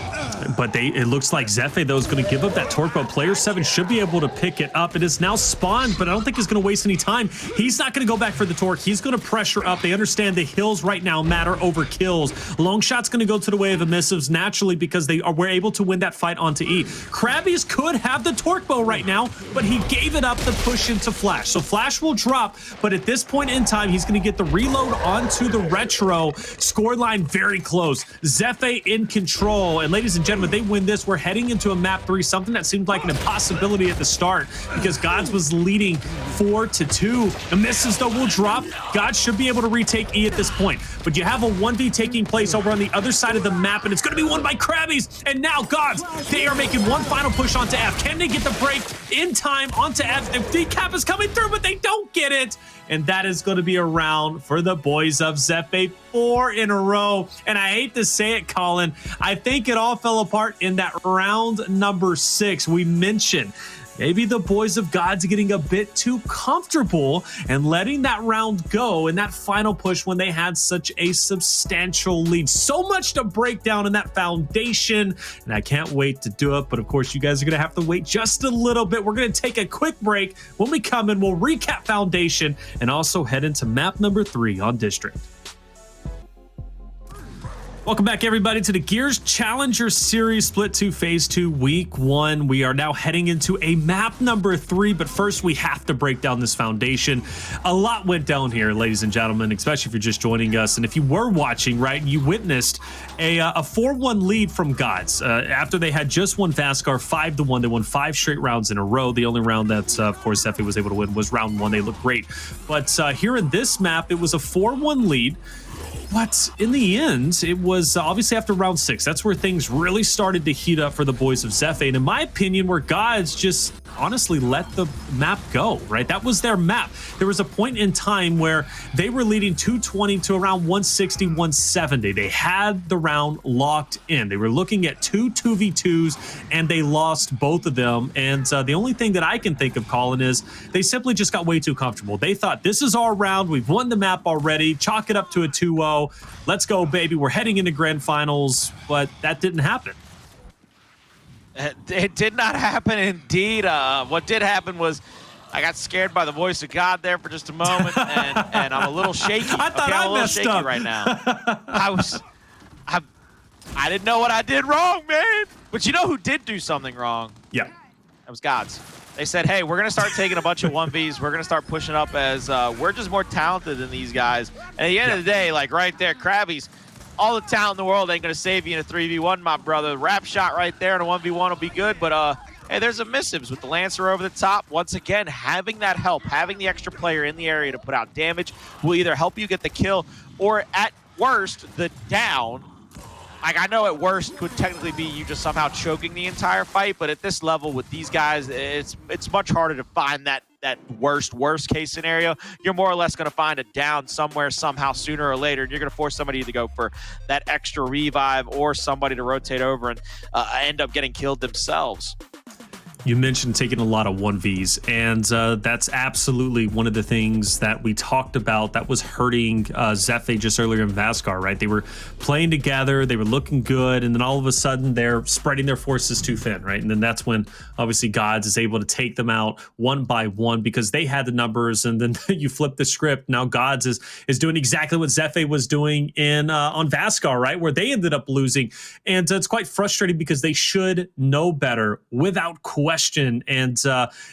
But it looks like Zefe, though, is going to give up that Torque Bow. Player 7 should be able to pick it up. It is now spawned, but I don't think he's going to waste any time. He's not going to go back for the Torque. He's going to pressure up. They understand the hills right now matter over kills. Long shot's going to go to the way of Emissives naturally because were able to win that fight onto E. Crabyys could have the Torque Bow right now, but he gave it up to push into Flash. So Flash will drop, but at this point in time, he's going to get the reload onto the Retro. Scoreline very close. Zefe in control. And ladies and gentlemen, they win this. We're heading into a map 3, something that seemed like an impossibility at the start because Gods was leading 4-2. Emissives, though, will drop. Gods should be able to retake E at this point. But you have a 1v taking place over on the other side of the map, and it's going to be won by Crabyys. And now Gods, they are making one final push onto F. Can they get the break in time onto F? The decap is coming through, but they don't get it. And that is going to be a round for the boys of Zefe, 4 in a row. And I hate to say it, Colin, I think it all fell apart in that round number 6. We mentioned maybe the boys of Gods getting a bit too comfortable and letting that round go in that final push when they had such a substantial lead. So much to break down in that foundation, and I can't wait to do it. But of course, you guys are going to have to wait just a little bit. We're going to take a quick break. When we come in, we'll recap foundation and also head into map number 3 on District. Welcome back, everybody, to the Gears Challenger Series Split 2 Phase 2 Week 1. We are now heading into a map number 3, but first we have to break down this foundation. A lot went down here, ladies and gentlemen, especially if you're just joining us. And if you were watching, right, you witnessed a 4-1 lead from Gods. After they had just won Vascar 5-1, they won 5 straight rounds in a row. The only round that, of course, Zefe was able to win was round 1. They looked great. But here in this map, it was a 4-1 lead. But in the end, it was obviously after round 6. That's where things really started to heat up for the boys of Zefe. And in my opinion, where Gods just honestly let the map go, right? That was their map. There was a point in time where they were leading 220 to around 160, 170. They had the round locked in. They were looking at 2v2s, and they lost both of them. And the only thing that I can think of, Colin, is they simply just got way too comfortable. They thought, this is our round. We've won the map already. Chalk it up to a 2-0. Let's go, baby. We're heading into grand finals, but that didn't happen. It did not happen, indeed. What did happen was I got scared by the voice of God there for just a moment, and I'm a little shaky. I'm a little shaky right now. I didn't know what I did wrong, man. But you know who did do something wrong? Yeah. That was Gods. They said, hey, we're going to start taking a bunch of 1Vs. We're going to start pushing up as we're just more talented than these guys. And at the end of the day, like right there, Crabyys, all the talent in the world ain't going to save you in a 3v1, my brother. Wrap shot right there and a 1v1 will be good. But, hey, there's Emissives with the Lancer over the top. Once again, having that help, having the extra player in the area to put out damage will either help you get the kill or, at worst, the down. Like, I know at worst could technically be you just somehow choking the entire fight, but at this level with these guys, it's much harder to find that worst case scenario. You're more or less going to find a down somewhere, somehow, sooner or later, and you're going to force somebody to go for that extra revive or somebody to rotate over and end up getting killed themselves. You mentioned taking a lot of 1Vs, and that's absolutely one of the things that we talked about that was hurting Zefe just earlier in Vascar, right? They were playing together, they were looking good, and then all of a sudden they're spreading their forces too thin, right? And then that's when obviously Gods is able to take them out one by one because they had the numbers, and then you flip the script. Now Gods is doing exactly what Zefe was doing in on Vascar, right? Where they ended up losing, and it's quite frustrating because they should know better without question. And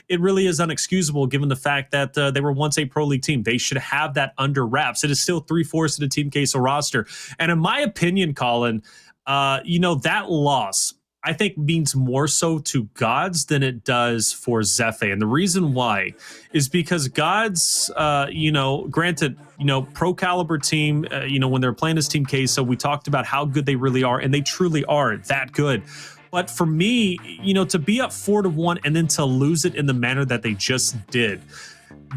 it really is unexcusable given the fact that they were once a pro league team. They should have that under wraps. It is still 3/4 of the Team Queso roster. And in my opinion, Colin, that loss, I think, means more so to Gods than it does for Zefe. And the reason why is because Gods, granted, pro caliber team, when they're playing as Team Queso, we talked about how good they really are, and they truly are that good. But for me, to be up 4-1 and then to lose it in the manner that they just did,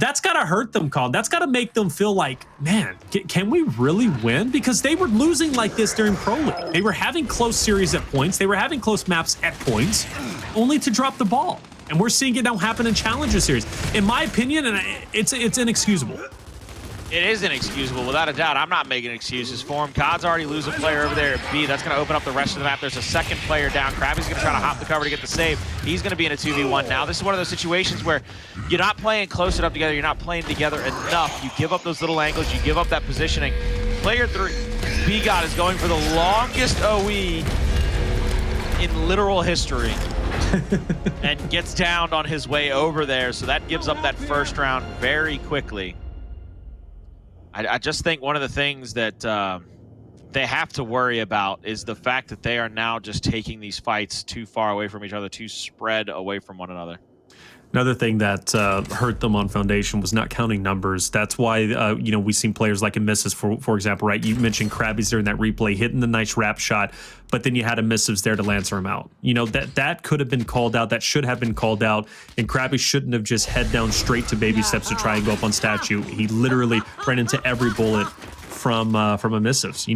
that's got to hurt them, Colin. That's got to make them feel like, man, can we really win? Because they were losing like this during Pro League. They were having close series at points. They were having close maps at points, only to drop the ball. And we're seeing it now happen in Challenger Series. In my opinion, and it's inexcusable. It is inexcusable, without a doubt. I'm not making excuses for him. God's already lose a player over there at B. That's going to open up the rest of the map. There's a second player down. Crabyys going to try to hop the cover to get the save. He's going to be in a 2v1 now. This is one of those situations where you're not playing close enough together. You're not playing together enough. You give up those little angles. You give up that positioning. Player 3, BGod, is going for the longest OE in literal history and gets downed on his way over there. So that gives up that first round very quickly. I just think one of the things that they have to worry about is the fact that they are now just taking these fights too far away from each other, too spread away from one another. Another thing that hurt them on Foundation was not counting numbers. That's why, we've seen players like Emissives, for example, right? You mentioned Crabyys during that replay, hitting the nice wrap shot, but then you had Emissives there to Lancer him out. That could have been called out. That should have been called out. And Crabyys shouldn't have just head down straight to baby steps to try and go up on statue. He literally ran into every bullet from Emissives.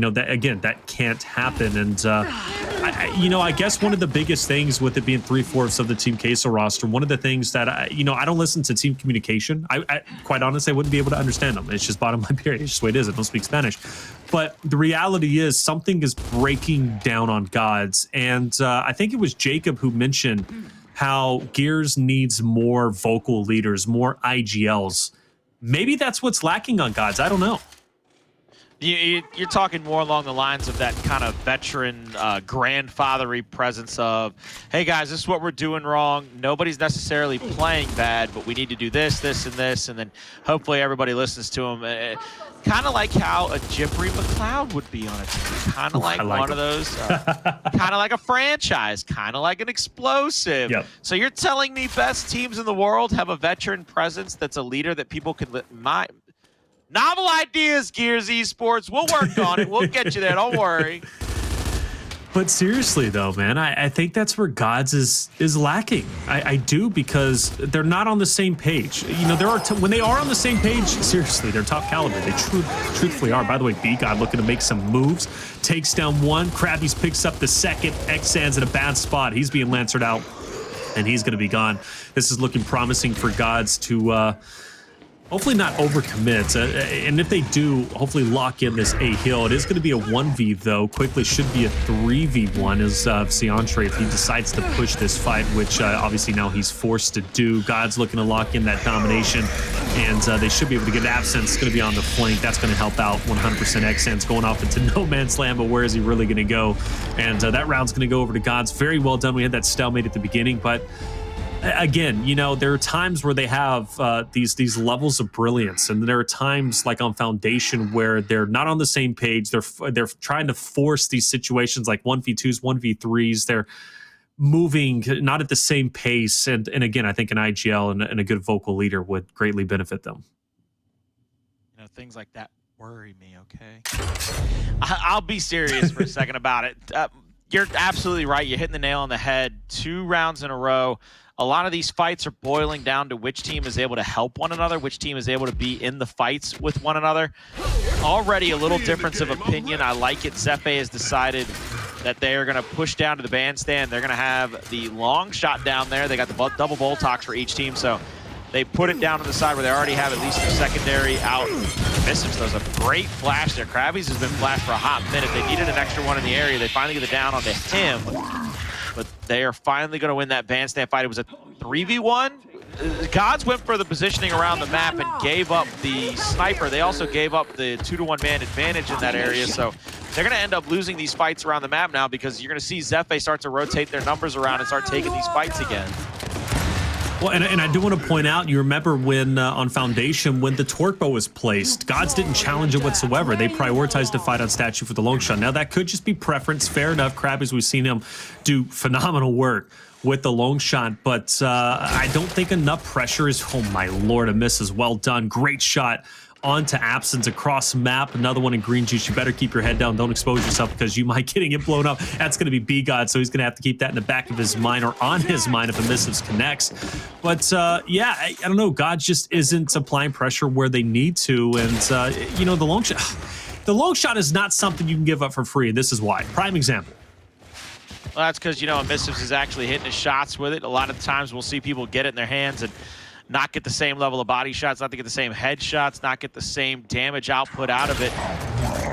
That can't happen. And I guess one of the biggest things with it being 3/4 of the Team Queso roster, one of the things that I don't listen to team communication. I quite honestly, I wouldn't be able to understand them. It's just bottom line period. It's just the way it is. I don't speak Spanish. But the reality is something is breaking down on Gods. And I think it was Jacob who mentioned how Gears needs more vocal leaders, more IGLs. Maybe that's what's lacking on Gods. I don't know. You're talking more along the lines of that kind of veteran, grandfathery presence of, hey guys, this is what we're doing wrong. Nobody's necessarily playing bad, but we need to do this, this, and this, and then hopefully everybody listens to them. Kind of like how a Jippery McLeod would be on a team. Kind of like one of those, kind of like a franchise, kind of like an explosive. Yep. So you're telling me best teams in the world have a veteran presence that's a leader that people can Novel ideas, Gears Esports. We'll work on it. We'll get you there. Don't worry. But seriously, though, man, I think that's where Gods is lacking. I do, because they're not on the same page. You know, there are when they are on the same page, seriously, they're top caliber. They truthfully are. By the way, BGod looking to make some moves. Takes down one. Crabyys picks up the second. Exzans in a bad spot. He's being lancered out, and he's going to be gone. This is looking promising for Gods to hopefully not overcommit, and if they do, hopefully lock in this A hill. It is going to be a 1v, though. Quickly should be a 3v1 as Zeantre, if he decides to push this fight, which obviously now he's forced to do. God's looking to lock in that domination, and they should be able to get Absenz. It's going to be on the flank. That's going to help out 100%. Exzans going off into no man's land, but where is he really going to go? And that round's going to go over to Gods. Very well done. We had that stalemate at the beginning, but again, you know, there are times where they have these levels of brilliance, and there are times like on Foundation where they're not on the same page. They're trying to force these situations like 1v2s, 1v3s. They're moving not at the same pace, and again, I think an IGL and a good vocal leader would greatly benefit them. You know, things like that worry me. Okay, I'll be serious for a second about it. You're absolutely right. You're hitting the nail on the head. 2 rounds in a row. A lot of these fights are boiling down to which team is able to help one another, which team is able to be in the fights with one another. Already a little difference of opinion. I like it. Zefe has decided that they are going to push down to the bandstand. They're going to have the long shot down there. They got the double Voltox for each team, so they put it down to the side where they already have at least their secondary out. Emissives does a great flash there. Crabyys has been flashed for a hot minute. They needed an extra one in the area. They finally get it down onto him. But they are finally going to win that bandstand fight. It was a 3v1. Gods went for the positioning around the map and gave up the sniper. They also gave up the 2-to-1 man advantage in that area. So they're going to end up losing these fights around the map now, because you're going to see Zefe start to rotate their numbers around and start taking these fights again. Well, and I do want to point out, you remember when on Foundation, when the torque bow was placed, Gods didn't challenge it whatsoever. They prioritized the fight on statue for the long shot. Now, that could just be preference. Fair enough. Crabyys, we've seen him do phenomenal work with the long shot, but I don't think enough pressure is, oh my lord, a miss is well done. Great shot onto Absenz across map. Another one in green juice. You better keep your head down. Don't expose yourself, because you might getting it blown up. That's going to be BGod, so he's going to have to keep that in the back of his mind, or on his mind, if Emissives connects. But yeah, I don't know. God just isn't applying pressure where they need to, and you know, the long shot is not something you can give up for free, and this is why. Prime example. Well, that's because, you know, Emissives is actually hitting his shots with it. A lot of times we'll see people get it in their hands and not get the same level of body shots, not to get the same headshots, not get the same damage output out of it.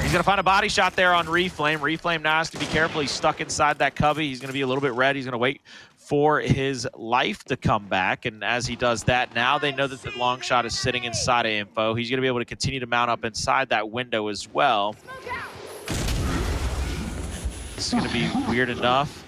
He's going to find a body shot there on Reflame. Reflame now has to be careful. He's stuck inside that cubby. He's going to be a little bit red. He's going to wait for his life to come back. And as he does that, now they know that the long shot is sitting inside of info. He's going to be able to continue to mount up inside that window as well. This is going to be weird enough.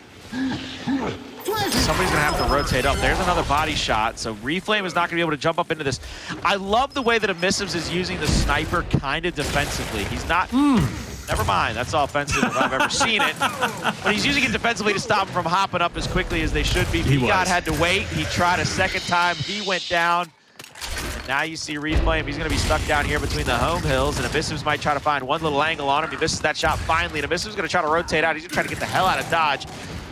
Somebody's going to have to rotate up. There's another body shot. So Reflame is not going to be able to jump up into this. I love the way that Emissives is using the sniper kind of defensively. He's not... Never mind. That's offensive if I've ever seen it. But he's using it defensively to stop him from hopping up as quickly as they should be. BGod had to wait. He tried a second time. He went down. And now you see Reflame. He's going to be stuck down here between the home hills. And Emissives might try to find one little angle on him. He misses that shot finally. And Emissives is going to try to rotate out. He's going to try to get the hell out of dodge.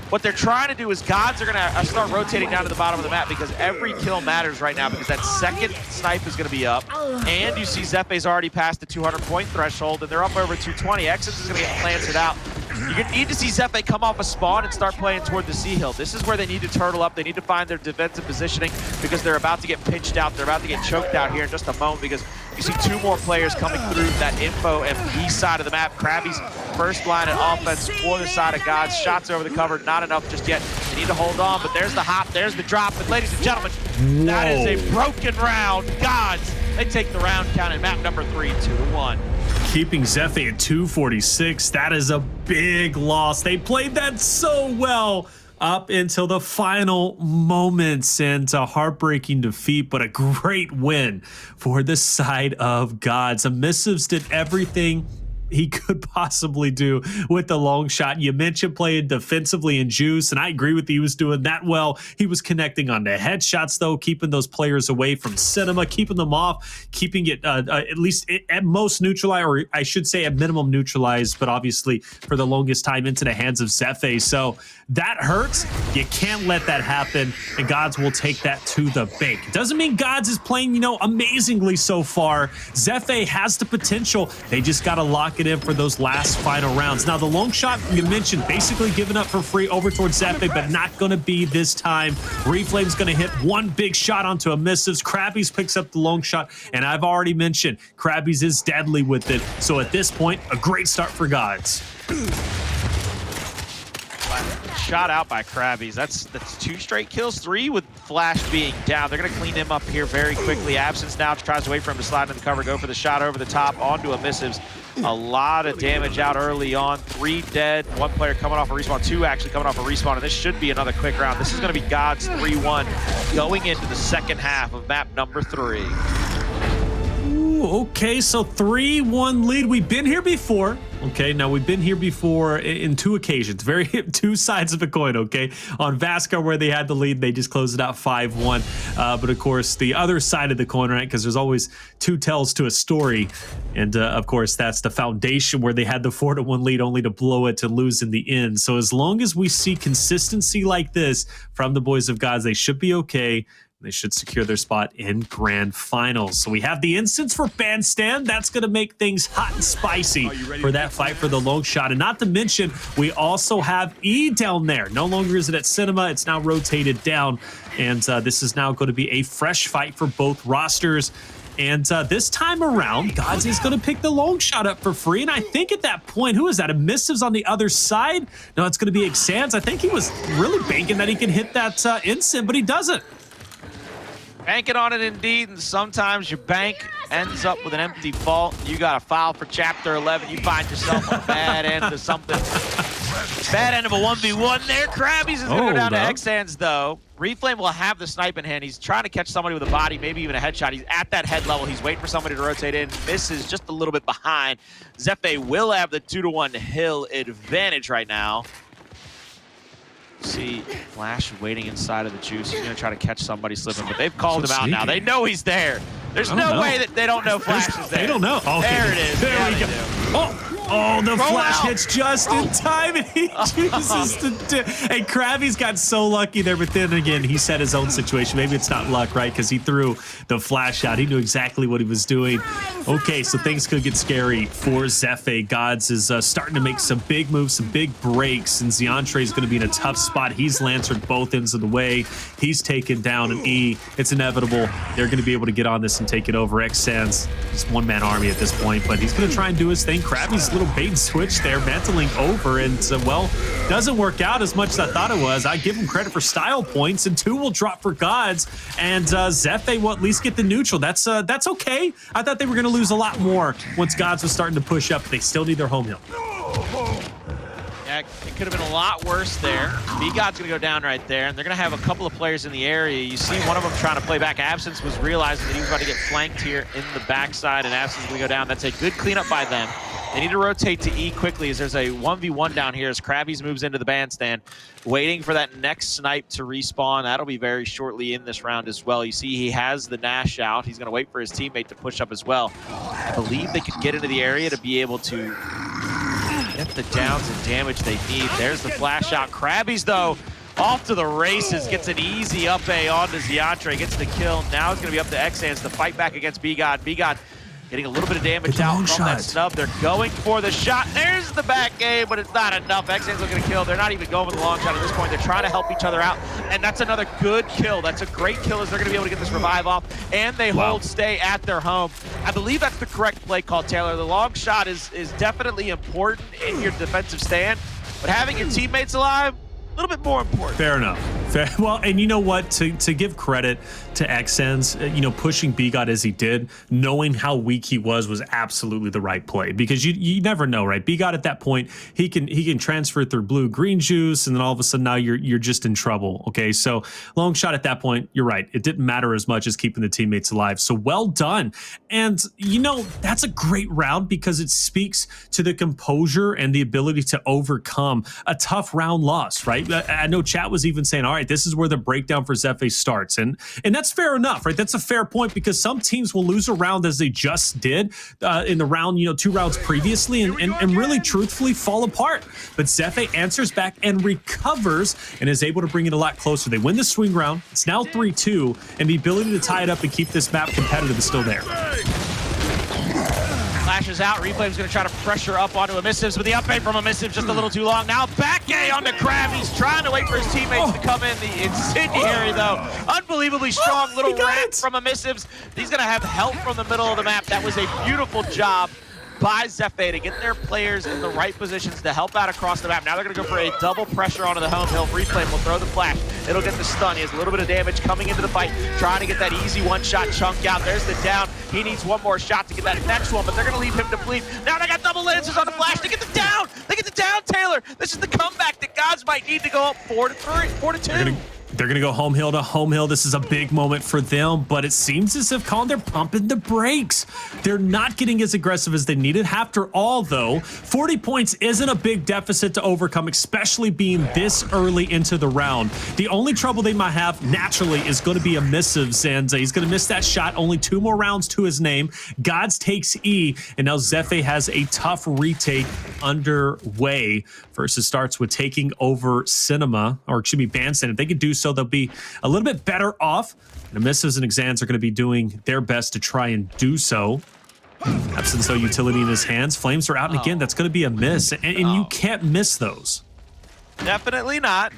What they're trying to do is Gods are going to start rotating down to the bottom of the map, because every kill matters right now, because that second snipe is going to be up. And you see Zefe's already passed the 200-point threshold, and they're up over 220. Exzans is going to get planted out. You need to see Zefe come off a spawn and start playing toward the C hill. This is where they need to turtle up. They need to find their defensive positioning, because they're about to get pinched out. They're about to get choked out here in just a moment, because you see 2 more players coming through that info and B side of the map. Crabyys first line at offense for the side of Gods. Shots over the cover, not enough just yet. They need to hold on, but there's the hop, there's the drop. And ladies and gentlemen, that is a broken round. Gods, they take the round count in map number 3, 2-1. Keeping Zefe at 246, that is a big loss. They played that so well up until the final moments, and a heartbreaking defeat, but a great win for the side of Gods. Emissives did everything he could possibly do with the long shot. You mentioned playing defensively in Juice, and I agree with you. He was doing that well. He was connecting on the headshots, though, keeping those players away from Cinema, keeping them off, keeping it at least at most neutralized, or I should say at minimum neutralized, but obviously for the longest time into the hands of Zefe. So that hurts. You can't let that happen, and Gods will take that to the bank. Doesn't mean Gods is playing, amazingly so far. Zefe has the potential. They just got to lock it in for those last final rounds. Now, the long shot you mentioned, basically given up for free over towards Zefe, but not going to be this time. Reflame's going to hit one big shot onto Emissives. Crabyys picks up the long shot, and I've already mentioned Crabyys is deadly with it. So at this point, a great start for Gods. Shot out by Crabyys. That's 2 straight kills, 3 with Flash being down. They're going to clean him up here very quickly. Absenz now tries to wait for him to slide in the cover, go for the shot over the top onto Emissives. A lot of damage out early on. 3 dead, 1 player coming off a respawn, 2 actually coming off a respawn, and this should be another quick round. This is going to be Gods 3-1 going into the second half of map number 3. Okay, so 3-1 lead. We've been here before. Okay, now we've been here before in 2 occasions, 2 sides of a coin, okay? On Vascar, where they had the lead, they just closed it out 5-1. But of course, the other side of the coin, right? Because there's always 2 tells to a story. And of course, that's the Foundation, where they had the 4-1 lead only to blow it to lose in the end. So as long as we see consistency like this from the Boys of Gods, they should be okay. They should secure their spot in Grand Finals. So we have the instance for Bandstand. That's going to make things hot and spicy for that fight for the long shot. And not to mention, we also have E down there. No longer is it at Cinema. It's now rotated down. And this is now going to be a fresh fight for both rosters. And this time around, Gods is going to pick the long shot up for free. And I think at that point, who is that? Emissives on the other side? No, it's going to be Exzans. I think he was really banking that he can hit that instant, but he doesn't. Banking on it indeed, and sometimes your bank ends up with an empty vault. You got to file for Chapter 11. You find yourself on the bad end of something. Bad end of a 1v1 there. Crabyys is going to go down to Exzans, though. Reflame will have the snipe in hand. He's trying to catch somebody with a body, maybe even a headshot. He's at that head level. He's waiting for somebody to rotate in. Misses just a little bit behind. Zefe will have the 2-1 hill advantage right now. See Flash waiting inside of the Juice. He's going to try to catch somebody slipping, but they've called him out now. They know he's there. There's no way that they don't know Flash is there. They don't know. Okay. There it is. There we go. Oh, the Flash hits just in time, and he chooses to do. And Crabyys got so lucky there, but then again, he set his own situation. Maybe it's not luck, right? Because he threw the Flash out. He knew exactly what he was doing. Okay, so things could get scary for Zefe. Gods is starting to make some big moves, some big breaks, and Zeantre is going to be in a tough spot. He's lancered both ends of the way. He's taken down an E. It's inevitable. They're going to be able to get on this and take it over. Exzans, just one-man army at this point, but he's going to try and do his thing. Crabyys little bait and switch there, mantling over, and well, doesn't work out as much as I thought it was. I give him credit for style points, and 2 will drop for Gods, and Zefe will at least get the neutral. That's okay. I thought they were going to lose a lot more once Gods was starting to push up. They still need their home hill. Yeah, it could have been a lot worse there. BGod's going to go down right there, and they're going to have a couple of players in the area. You see one of them trying to play back. Absenz was realizing that he was about to get flanked here in the backside, and Absenz is going to go down. That's a good cleanup by them. They need to rotate to E quickly as there's a 1v1 down here as Crabyys moves into the bandstand, waiting for that next snipe to respawn. That'll be very shortly in this round as well. You see he has the Nash out. He's going to wait for his teammate to push up as well. I believe they could get into the area to be able to get the downs and damage they need. There's the flash out. Crabyys, though, off to the races, gets an easy up A onto Zeantre, gets the kill. Now it's going to be up to Exzans to fight back against BGod. BGod getting a little bit of damage out from that snub. They're going for the shot. There's the back game, but it's not enough. Exzans looking to kill. They're not even going for the long shot at this point. They're trying to help each other out, and that's another good kill. That's a great kill as they're going to be able to get this revive off, and they hold stay at their home. I believe that's the correct play call, Taylor. The long shot is definitely important in your defensive stand, but having your teammates alive, a little bit more important. Fair enough. Fair. Well, and you know what? To give credit to Exzans, pushing BGod as he did, knowing how weak he was absolutely the right play, because you never know, right? BGod at that point, he can transfer through blue-green juice, and then all of a sudden now you're just in trouble. Okay, so long shot at that point. You're right. It didn't matter as much as keeping the teammates alive. So well done. And that's a great round because it speaks to the composure and the ability to overcome a tough round loss, right? I know chat was even saying, all right, this is where the breakdown for Zefe starts. And that's fair enough, right? That's a fair point because some teams will lose a round as they just did in the round, 2 rounds previously and really truthfully fall apart. But Zefe answers back and recovers and is able to bring it a lot closer. They win the swing round. It's now 3-2, and the ability to tie it up and keep this map competitive is still there. Flashes out. Reflame's going to try to pressure up onto Emissives, but the up A from Emissives just a little too long. Now back A onto Crabyys, trying to wait for his teammates to come in. The incendiary, though, unbelievably strong little ramp from Emissives. He's going to have help from the middle of the map. That was a beautiful job by Zefe to get their players in the right positions to help out across the map. Now they're going to go for a double pressure onto the home hill. Reflame will throw the flash. It'll get the stun. He has a little bit of damage coming into the fight, trying to get that easy one-shot chunk out. There's the down. He needs one more shot to get that next one, but they're going to leave him to bleed. Now they got double lancers on the flash. They get the down. They get the down, Taylor. This is the comeback that Gods might need to go up 4-2. They're going to go home hill to home hill. This is a big moment for them, but it seems as if Colin, they're pumping the brakes. They're not getting as aggressive as they needed. After all, though, 40 points isn't a big deficit to overcome, especially being this early into the round. The only trouble they might have, naturally, is going to be Emissives, and he's going to miss that shot. Only 2 more rounds to his name. Gods takes E, and now Zefe has a tough retake underway. First, it starts with taking over Cinema, or excuse me, Bandstand. If they could do so, they'll be a little bit better off. And Emissives and Exzans are going to be doing their best to try and do so. Absenz, though, utility in his hands. Flames are out, and again, that's going to be a miss. And you can't miss those. Definitely not.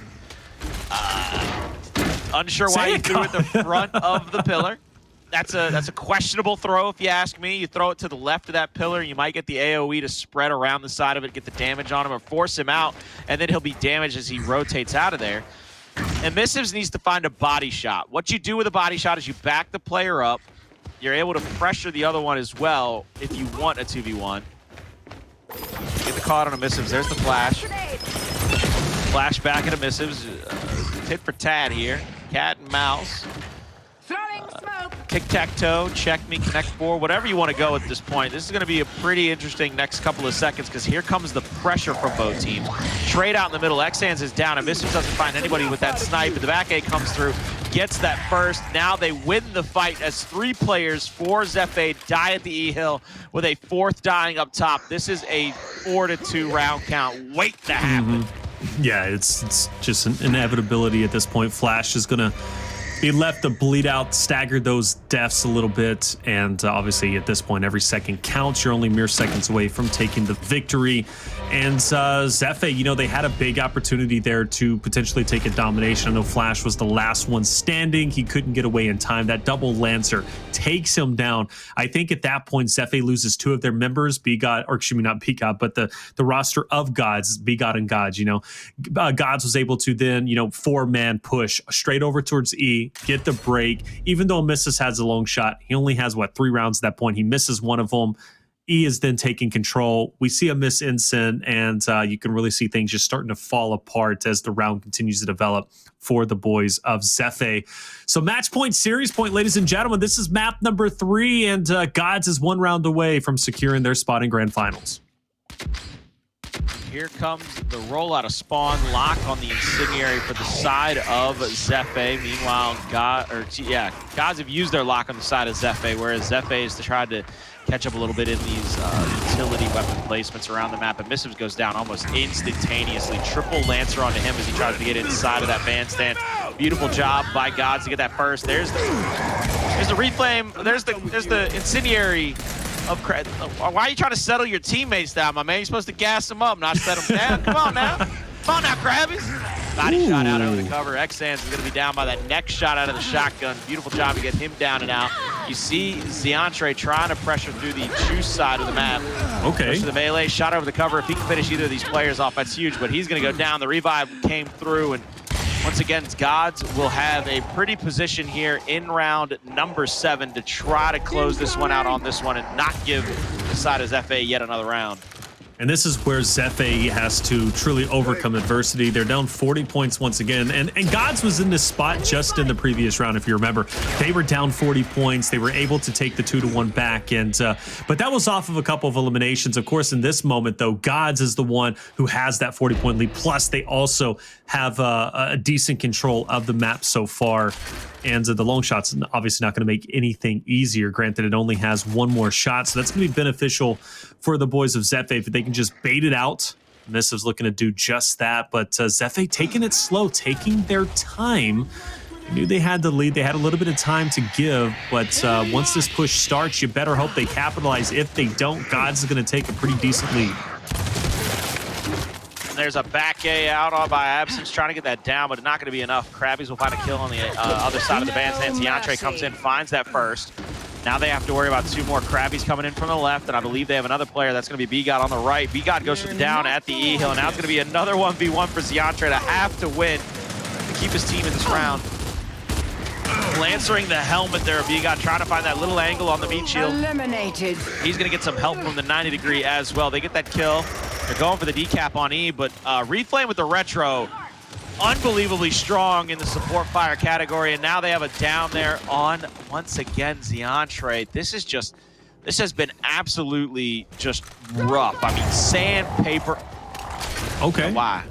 Unsure why he threw at the front of the pillar. That's a questionable throw, if you ask me. You throw it to the left of that pillar, you might get the AoE to spread around the side of it, get the damage on him, or force him out, and then he'll be damaged as he rotates out of there. Emissives needs to find a body shot. What you do with a body shot is you back the player up. You're able to pressure the other one as well if you want a 2v1. Get the call on Emissives. There's the flash. Flash back at Emissives. Tit for tat here. Cat and mouse. Tic-tac-toe, check me, connect 4, whatever you want to go at this point. This is going to be a pretty interesting next couple of seconds because here comes the pressure from both teams. Trade out in the middle. Exzans is down. Emissives doesn't find anybody with that snipe, but the back A comes through, gets that first. Now they win the fight as 3 players for Zefe die at the E-Hill with a 4th dying up top. This is a 4-2 round count. Wait to happen. Yeah, it's just an inevitability at this point. Flash is going to be left to bleed out, stagger those deaths a little bit, and obviously at this point every second counts. You're only mere seconds away from taking the victory. And Zefe, they had a big opportunity there to potentially take a domination. I know Flash was the last one standing. He couldn't get away in time. That double Lancer takes him down. I think at that point, Zefe loses 2 of their members, BGod, or excuse me, not BGod, but the roster of Gods, BGod and Gods, Gods was able to then, 4-man push straight over towards E, get the break. Even though Emissives has a long shot, he only has, 3 rounds at that point. He misses one of them. E is then taking control. We see a miss Incent, and you can really see things just starting to fall apart as the round continues to develop for the boys of Zefe. So match point, series point, ladies and gentlemen. This is map number 3, and Gods is 1 round away from securing their spot in Grand Finals. Here comes the rollout of spawn, lock on the incendiary for the side of Zefe. Meanwhile, Gods have used their lock on the side of Zefe, whereas Zefe is to try to catch up a little bit in these utility weapon placements around the map. And Emissives goes down almost instantaneously. Triple Lancer onto him as he tries to get inside of that bandstand. Beautiful job by Gods to get that first. There's the Reflame. There's the incendiary. Why are you trying to settle your teammates down, my man? You're supposed to gas them up, not set them down. Come on now. Come on now, Crabyys. Body shot out over the cover. Exzans is going to be down by that next shot out of the shotgun. Beautiful job to get him down and out. You see Zeantre trying to pressure through the juice side of the map. Okay. Push to the melee, shot over the cover. If he can finish either of these players off, that's huge, but he's going to go down. The revive came through, and Once again, Gods will have a pretty position here in round number 7 to try to close this one out on this one and not give the side of Zefe yet another round. And this is where Zefe has to truly overcome adversity. They're down 40 points once again. And Gods was in this spot just in the previous round, if you remember. They were down 40 points. They were able to take the 2-1 back. And but that was off of a couple of eliminations. Of course, in this moment, though, Gods is the one who has that 40-point lead. Plus, they also have a decent control of the map so far. And the long shot's obviously not going to make anything easier. Granted, it only has one more shot, so that's going to be beneficial for the boys of Zefe if they can just bait it out. Emissives looking to do just that, but Zefe taking it slow, taking their time. They knew they had the lead. They had a little bit of time to give, but once this push starts, you better hope they capitalize. If they don't, Gods is going to take a pretty decent lead. There's a back A out on by Absenz, trying to get that down, but not going to be enough. Crabyys will find a kill on the other side of the bandstand. Zeantre comes in, finds that first. Now they have to worry about 2 more. Crabyys coming in from the left, and I believe they have another player. That's going to be BGod on the right. BGod goes for the down at the E-hill, and now it's going to be another 1v1 for Zeantre to have to win to keep his team in this round. Lancering the helmet there, BGod trying to find that little angle on the meat shield. Eliminated. He's going to get some help from the 90-degree as well. They get that kill. They're going for the decap on E, but Reflame with the retro, unbelievably strong in the support fire category, and now they have a down there on, once again, Zeantre. This has been absolutely just rough. I mean, sandpaper. Okay. Why?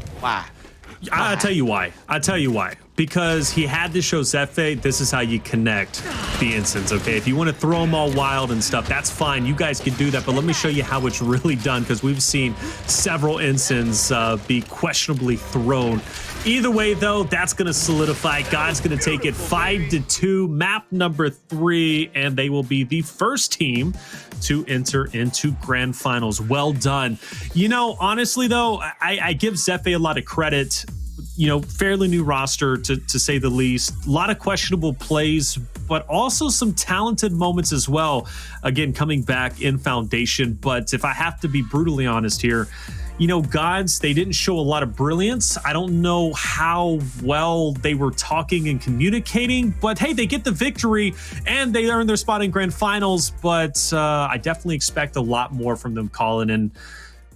I'll tell you why. Because he had to show Zefe, this is how you connect the instance, okay? If you want to throw them all wild and stuff, that's fine. You guys can do that, but let me show you how it's really done, because we've seen several instances be questionably thrown. Either way, though, that's going to solidify. God's going to take it 5-2, map number 3, and they will be the first team to enter into grand finals. Well done. You know, honestly, though, I give Zefe a lot of credit. You know, fairly new roster to say the least. A lot of questionable plays, but also some talented moments as well. Again, coming back in Foundation. But if I have to be brutally honest here, you know, Gods, they didn't show a lot of brilliance. I don't know how well they were talking and communicating, but hey, they get the victory and they earn their spot in grand finals. But I definitely expect a lot more from them, Colin,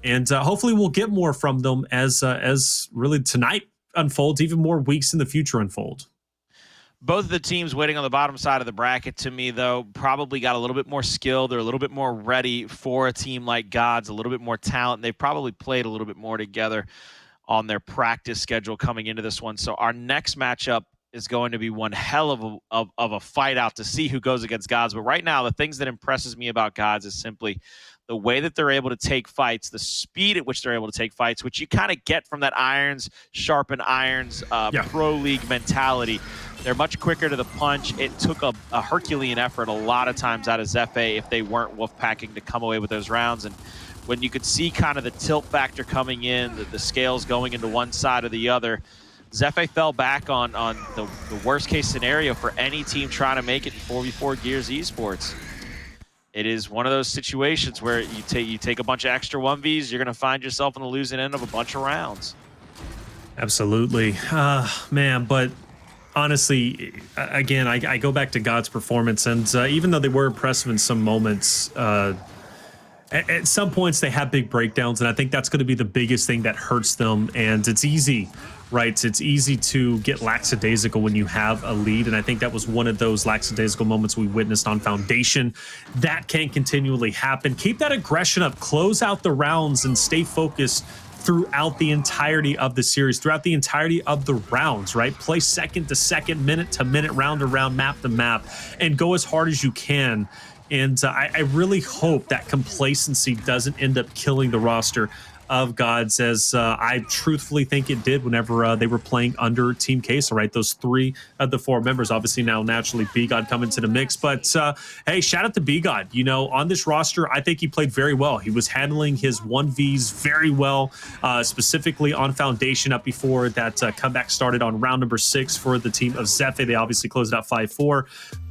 and hopefully we'll get more from them as really tonight unfolds, even more weeks in the future unfold. Both of the teams waiting on the bottom side of the bracket, to me, though, probably got a little bit more skill. They're a little bit more ready for a team like Gods, a little bit more talent. They've probably played a little bit more together on their practice schedule coming into this one. So our next matchup is going to be one hell of a fight out to see who goes against Gods. But right now, the things that impresses me about Gods is simply the way that they're able to take fights, the speed at which they're able to take fights, which you kind of get from that irons sharpen irons pro league mentality. They're much quicker to the punch. It took a Herculean effort a lot of times out of Zefe if they weren't wolf packing to come away with those rounds. And when you could see kind of the tilt factor coming in, the scales going into one side or the other, Zefe fell back on the worst case scenario for any team trying to make it in 4v4 Gears Esports. It is one of those situations where you take a bunch of extra 1Vs, you're going to find yourself on the losing end of a bunch of rounds. Absolutely. Man, but honestly, again, I go back to God's performance, and even though they were impressive in some moments, at some points they have big breakdowns, and I think that's going to be the biggest thing that hurts them. And it's easy, right? It's easy to get lackadaisical when you have a lead, and I think that was one of those lackadaisical moments we witnessed on Foundation. That can continually happen. Keep that aggression up, close out the rounds, and stay focused throughout the entirety of the series, throughout the entirety of the rounds, right? Play second to second, minute to minute, round to round, map to map, and go as hard as you can. And I really hope that complacency doesn't end up killing the roster of Gods, as I truthfully think it did whenever they were playing under Team Queso, right? Those 3 of the 4 members, obviously now naturally BGod come into the mix, but hey, shout out to BGod. You know, on this roster, I think he played very well. He was handling his 1Vs very well, specifically on Foundation up before that comeback started on round number 6 for the team of Zefe. They obviously closed out 5-4.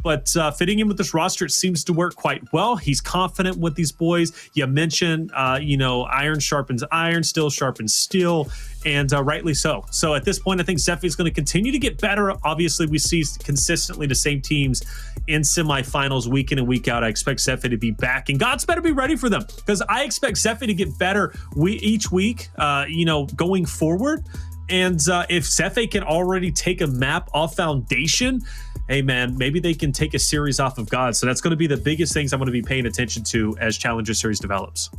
but fitting in with this roster, it seems to work quite well. He's confident with these boys. You mentioned, iron sharpens iron, steel sharpens steel, and rightly so. So at this point, I think Zefe is going to continue to get better. Obviously, we see consistently the same teams in semifinals week in and week out. I expect Zefe to be back, and Gods better be ready for them, because I expect Zefe to get better each week, going forward. And if Zefe can already take a map off Foundation, hey man, maybe they can take a series off of God. So that's going to be the biggest things I'm going to be paying attention to as Challenger Series develops.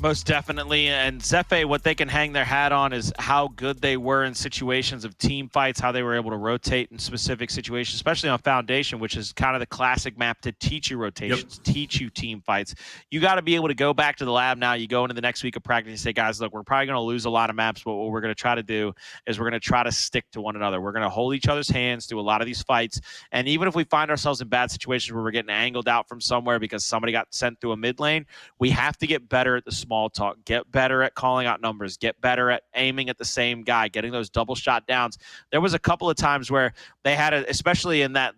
Most definitely. And Zefe, what they can hang their hat on is how good they were in situations of team fights, how they were able to rotate in specific situations, especially on Foundation, which is kind of the classic map to teach you rotations, teach you team fights. You got to be able to go back to the lab now. You go into the next week of practice and say, guys, look, we're probably going to lose a lot of maps, but what we're going to try to do is we're going to try to stick to one another. We're going to hold each other's hands through a lot of these fights. And even if we find ourselves in bad situations where we're getting angled out from somewhere because somebody got sent through a mid lane, we have to get better at the small talk, get better at calling out numbers, get better at aiming at the same guy, getting those double shot downs. There was a couple of times where they had it, especially in that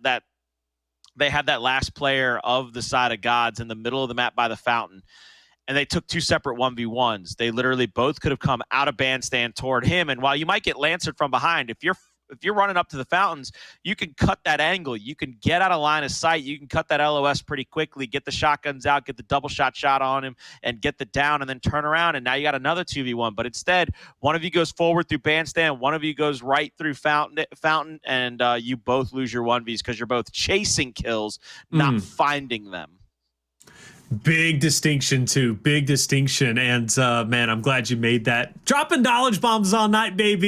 they had that last player of the side of Gods in the middle of the map by the fountain, and they took two separate 1v1s. They literally both could have come out of bandstand toward him, and while you might get lancered from behind, if you're running up to the fountains, you can cut that angle. You can get out of line of sight. You can cut that LOS pretty quickly, get the shotguns out, get the double shot on him, and get the down, and then turn around, and now you got another 2v1. But instead, one of you goes forward through bandstand, one of you goes right through fountain, and you both lose your 1vs because you're both chasing kills, not finding them. Big distinction, too. Big distinction. And, man, I'm glad you made that. Dropping knowledge bombs all night, baby.